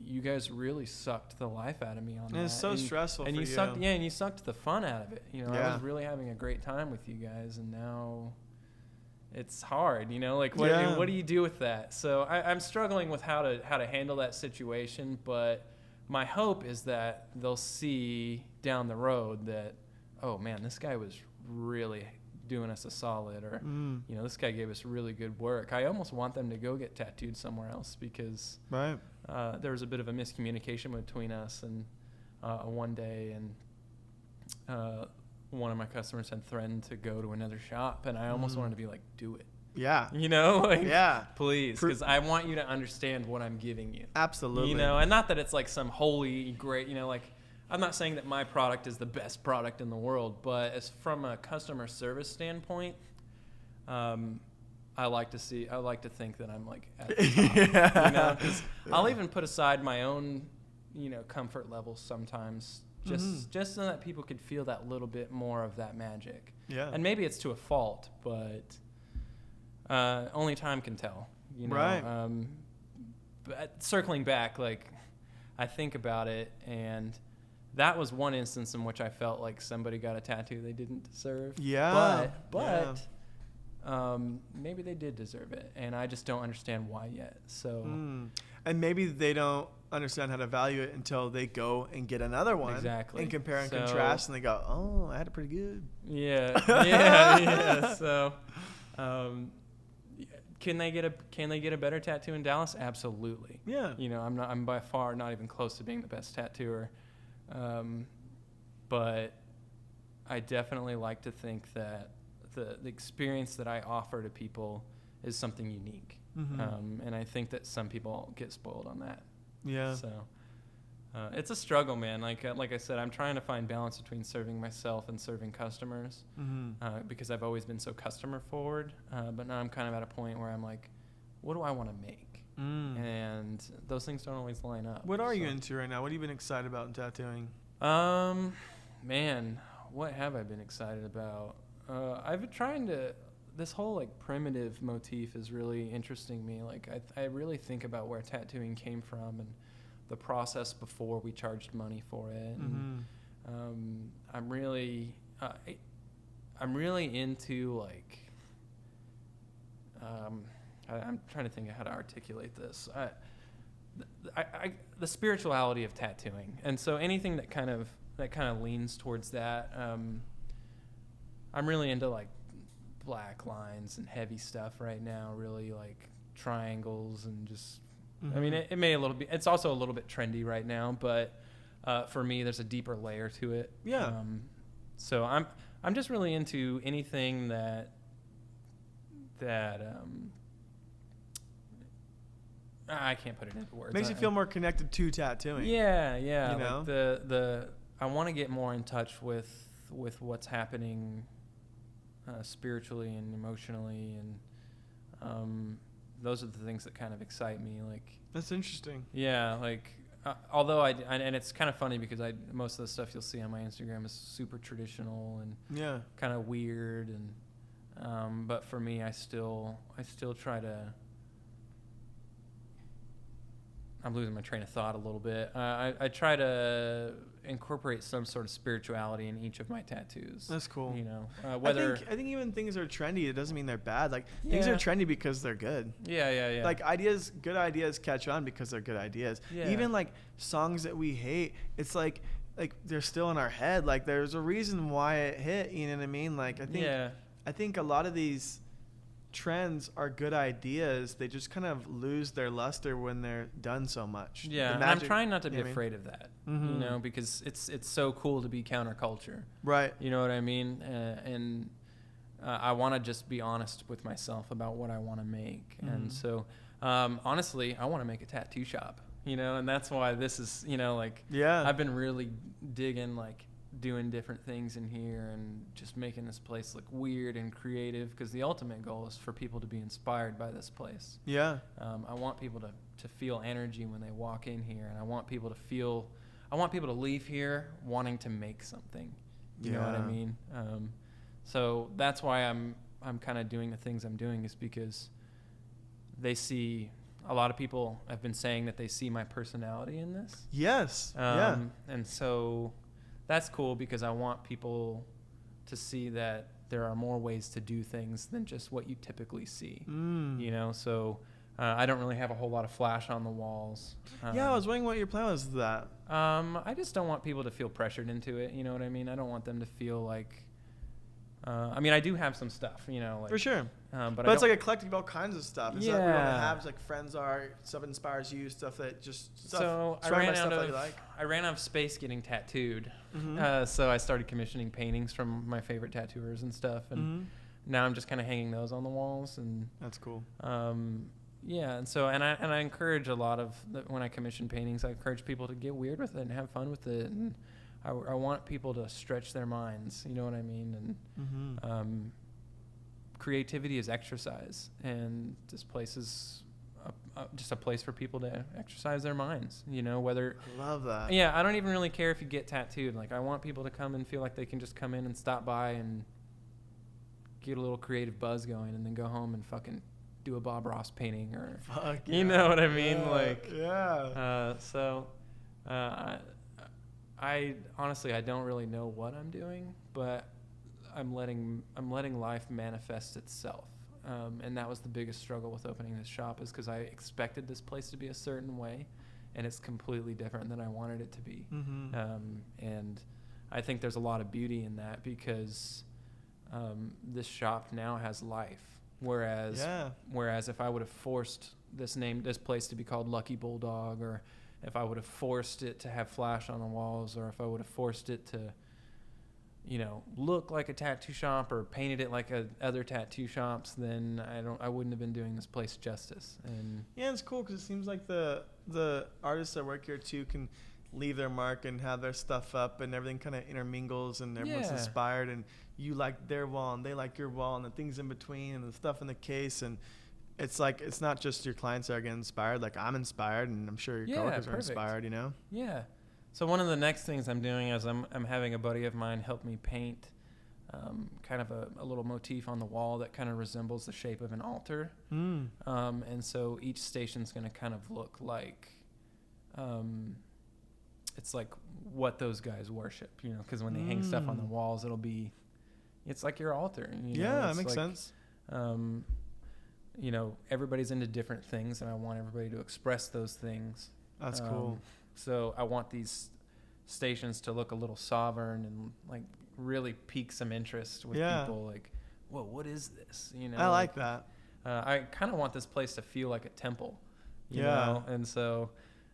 you guys really sucked the life out of me on that.
It's so stressful
and
for
you. Sucked, and you sucked the fun out of it. You know, I was really having a great time with you guys, and now it's hard, you know, like what do you do with that? So I'm struggling with how to handle that situation, but my hope is that they'll see down the road that, oh man, this guy was really doing us a solid, or you know, this guy gave us really good work. I almost want them to go get tattooed somewhere else, because there was a bit of a miscommunication between us, and one day, and one of my customers had threatened to go to another shop, and I almost wanted to be like, do it. Yeah. You know, like, please, because I want you to understand what I'm giving you.
Absolutely.
You know, and not that it's like some holy great, you know, like, I'm not saying that my product is the best product in the world, but as from a customer service standpoint, I like to think that I'm like at the top, you know, because I'll even put aside my own, you know, comfort levels sometimes, just so that people could feel that little bit more of that magic. Yeah. And maybe it's to a fault, but only time can tell, you know. Right. But circling back, like, I think about it, and that was one instance in which I felt like somebody got a tattoo they didn't deserve. Yeah. But maybe they did deserve it, and I just don't understand why yet. So.
And maybe they don't understand how to value it until they go and get another one. Exactly. And compare and contrast, and they go, oh, I had it pretty good. Yeah.
So, can they get a better tattoo in Dallas? Absolutely. Yeah. You know, I'm by far not even close to being the best tattooer. But I definitely like to think that the experience that I offer to people is something unique. And I think that some people get spoiled on that. Yeah. So it's a struggle, man. Like I said, I'm trying to find balance between serving myself and serving customers, because I've always been so customer forward. But now I'm kind of at a point where I'm like, what do I want to make? And those things don't always line up.
What are you into right now? What have you been excited about in tattooing?
Man, what have I been excited about? I've been trying to this whole like primitive motif is really interesting me. Like I really think about where tattooing came from and the process before we charged money for it. And, I'm really into like, I'm trying to think of how to articulate this. The spirituality of tattooing, and so anything that kind of leans towards that. I'm really into like black lines and heavy stuff right now. Really like triangles and just. I mean, it may a little bit. It's also a little bit trendy right now, but for me, there's a deeper layer to it.
Yeah.
So I'm just really into anything that I can't put it into words.
Makes you feel more connected to tattooing.
Yeah.
You know?
Like I want to get more in touch with what's happening spiritually and emotionally, and those are the things that kind of excite me. Like,
that's interesting.
Yeah, like although and it's kind of funny because most of the stuff you'll see on my Instagram is super traditional and kind of weird, and but for me, I still try to. I'm losing my train of thought a little bit. I try to incorporate some sort of spirituality in each of my tattoos.
That's cool.
You know, whether
I think even things are trendy, it doesn't mean they're bad. Like things are trendy because they're good.
Yeah.
Like good ideas catch on because they're good ideas.
Yeah.
Even like songs that we hate, it's like they're still in our head. Like there's a reason why it hit. You know what I mean? Like I think a lot of these trends are good ideas. They just kind of lose their luster when they're done so much.
Yeah, and I'm trying not to be afraid of that, you know, because it's so cool to be counterculture.
Right.
You know what I mean? And I want to just be honest with myself about what I want to make. And so, honestly, I want to make a tattoo shop, you know, and that's why this is, you know, like, I've been really digging, like, doing different things in here and just making this place look weird and creative, because the ultimate goal is for people to be inspired by this place.
Yeah.
I want people to feel energy when they walk in here, and I want people to leave here wanting to make something. You know what I mean? So that's why I'm kind of doing the things I'm doing, is because they see, a lot of people have been saying that they see my personality in this.
Yes.
And so that's cool, because I want people to see that there are more ways to do things than just what you typically see. You know, so I don't really have a whole lot of flash on the walls.
I was wondering what your plan was with that.
I just don't want people to feel pressured into it. You know what I mean? I don't want them to feel like. I mean, I do have some stuff, you know, like,
for sure.
But
it's like eclectic of all kinds of stuff. It's
yeah.
Stuff we want to have, like friends are, stuff inspires you, stuff that just stuff.
So I ran out of space getting tattooed. So I started commissioning paintings from my favorite tattooers and stuff, and now I'm just kind of hanging those on the walls. And
that's cool.
Yeah, and so and I encourage a lot of when I commission paintings, I encourage people to get weird with it and have fun with it, and I want people to stretch their minds. You know what I mean? And creativity is exercise, and this place is just a place for people to exercise their minds. You know, whether
I love that.
Yeah, I don't even really care if you get tattooed. Like, I want people to come and feel like they can just come in and stop by and get a little creative buzz going, and then go home and fucking do a Bob Ross painting, or you know what I mean? So I honestly, I don't really know what I'm doing, but I'm letting life manifest itself. And that was the biggest struggle with opening this shop, is because I expected this place to be a certain way, and it's completely different than I wanted it to be. And I think there's a lot of beauty in that, because this shop now has life. Whereas if I would have forced this place to be called Lucky Bulldog, or if I would have forced it to have flash on the walls, or if I would have forced it to, you know, look like a tattoo shop, or painted it like other tattoo shops, then I wouldn't have been doing this place justice. And
yeah, it's cool, because it seems like the artists that work here too can leave their mark and have their stuff up, and everything kind of intermingles, and everyone's inspired, and you like their wall and they like your wall, and the things in between, and the stuff in the case. And it's like, it's not just your clients that are getting inspired. Like, I'm inspired, and I'm sure your coworkers are inspired, you know?
Yeah. So one of the next things I'm doing is I'm having a buddy of mine help me paint kind of a little motif on the wall that kind of resembles the shape of an altar. And so each station's going to kind of look like, it's like what those guys worship, you know, because when they hang stuff on the walls, it's like your altar. You know?
That
It's
makes
like,
sense.
You know, everybody's into different things, and I want everybody to express those things.
That's cool.
So I want these stations to look a little sovereign and like really pique some interest with people. Like, whoa, what is this? You know,
I like that.
I kind of want this place to feel like a temple. You know? And so,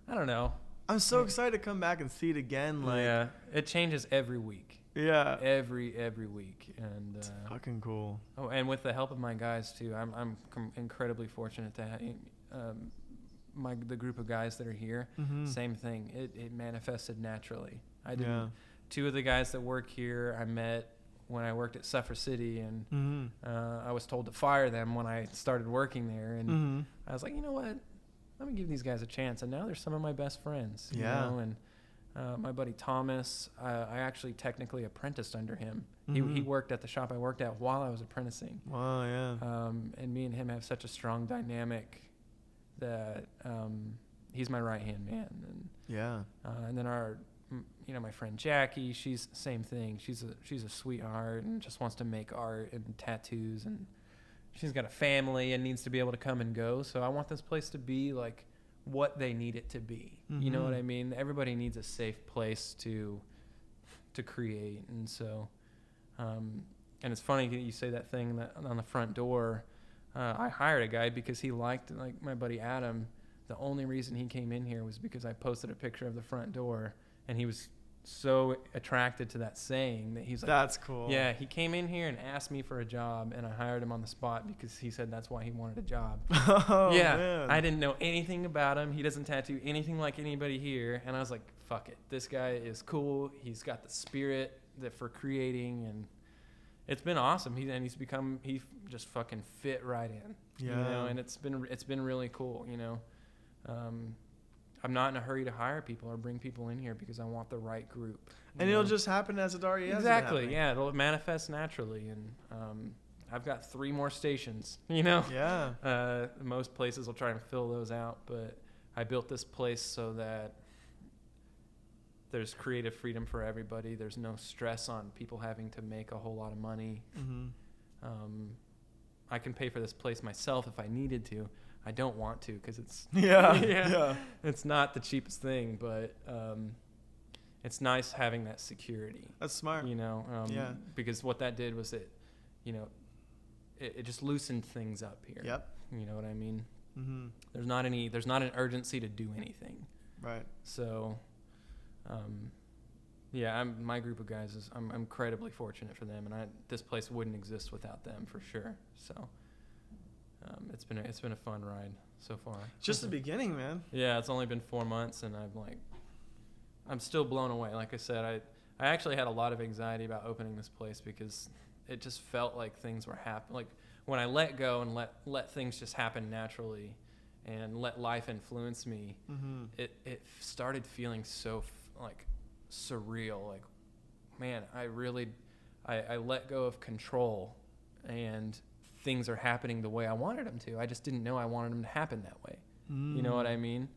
I don't know.
I'm so excited to come back and see it again. Like,
it changes every week. Every week, and
it's fucking cool.
Oh, and with the help of my guys too, I'm incredibly fortunate to have the group of guys that are here. Same thing. It manifested naturally. I didn't. Two of the guys that work here I met when I worked at Suffer City, and I was told to fire them when I started working there, and I was like, you know what? Let me give these guys a chance, and now they're some of my best friends. You know? And my buddy Thomas, I actually technically apprenticed under him. He worked at the shop I worked at while I was apprenticing.
Wow, yeah.
And me and him have such a strong dynamic that he's my right-hand man. And, and then my friend Jackie, she's same thing. She's a sweetheart and just wants to make art and tattoos, and she's got a family and needs to be able to come and go. So I want this place to be like what they need it to be. You know what I mean? Everybody needs a safe place to create. And so, and it's funny you say that thing that on the front door. I hired a guy because he liked, like my buddy Adam. The only reason he came in here was because I posted a picture of the front door, and he was so attracted to that saying that he's like,
that's cool. Yeah,
he came in here and asked me for a job, and I hired him on the spot because he said that's why he wanted a job. Man. I didn't know anything about him. He doesn't tattoo anything like anybody here, and I was like, fuck it, this guy is cool. He's got the spirit for creating, and it's been awesome. He just fucking fit right in. You know, and it's been really cool. You know, I'm not in a hurry to hire people or bring people in here because I want the right group.
And it'll just happen as it already is.
Exactly. Yeah, it'll manifest naturally. And I've got 3 more stations. You know.
Yeah.
Most places will try and fill those out, but I built this place so that there's creative freedom for everybody. There's no stress on people having to make a whole lot of money. I can pay for this place myself if I needed to. I don't want to because it's it's not the cheapest thing, but it's nice having that security.
That's smart.
You know, because what that did was it just loosened things up here.
Yep.
You know what I mean? There's not an urgency to do anything.
Right.
So, my group of guys I'm incredibly fortunate for them, and this place wouldn't exist without them for sure. So, it's been a fun ride so far.
Just the beginning, man.
Yeah, it's only been 4 months, and I'm still blown away. Like I said, I actually had a lot of anxiety about opening this place because it just felt like things were happening. Like when I let go and let things just happen naturally, and let life influence me, it started feeling so surreal. Like, man, I let go of control, and things are happening the way I wanted them to. I just didn't know I wanted them to happen that way. You know what I mean?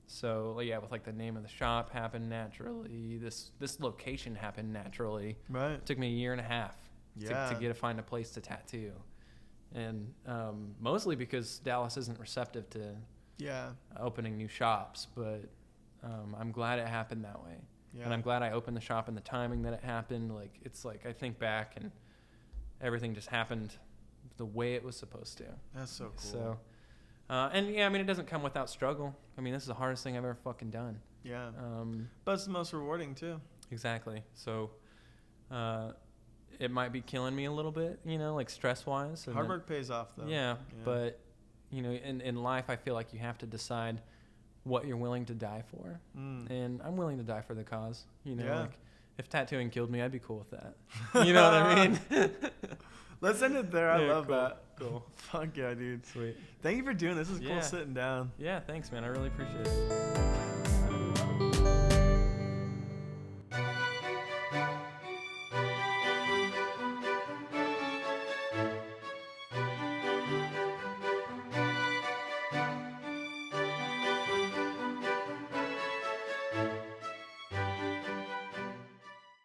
So with like the name of the shop happened naturally. This location happened naturally.
Right.
It took me 1.5 years to find a place to tattoo. And mostly because Dallas isn't receptive to opening new shops, but I'm glad it happened that way. Yeah. And I'm glad I opened the shop in the timing that it happened. Like, it's like I think back and everything just happened the way it was supposed to.
That's so cool.
So, it doesn't come without struggle. I mean, this is the hardest thing I've ever fucking done.
Yeah. But it's the most rewarding too.
Exactly. So, it might be killing me a little bit, like stress-wise.
Hard work pays off, though.
Yeah, but, in life, I feel like you have to decide what you're willing to die for. And I'm willing to die for the cause. Like, if tattooing killed me, I'd be cool with that. You know what I mean?
Let's end it there. I love that.
Cool.
Fuck yeah, dude.
Sweet.
Thank you for doing this. This is cool sitting down.
Yeah, thanks, man. I really appreciate it.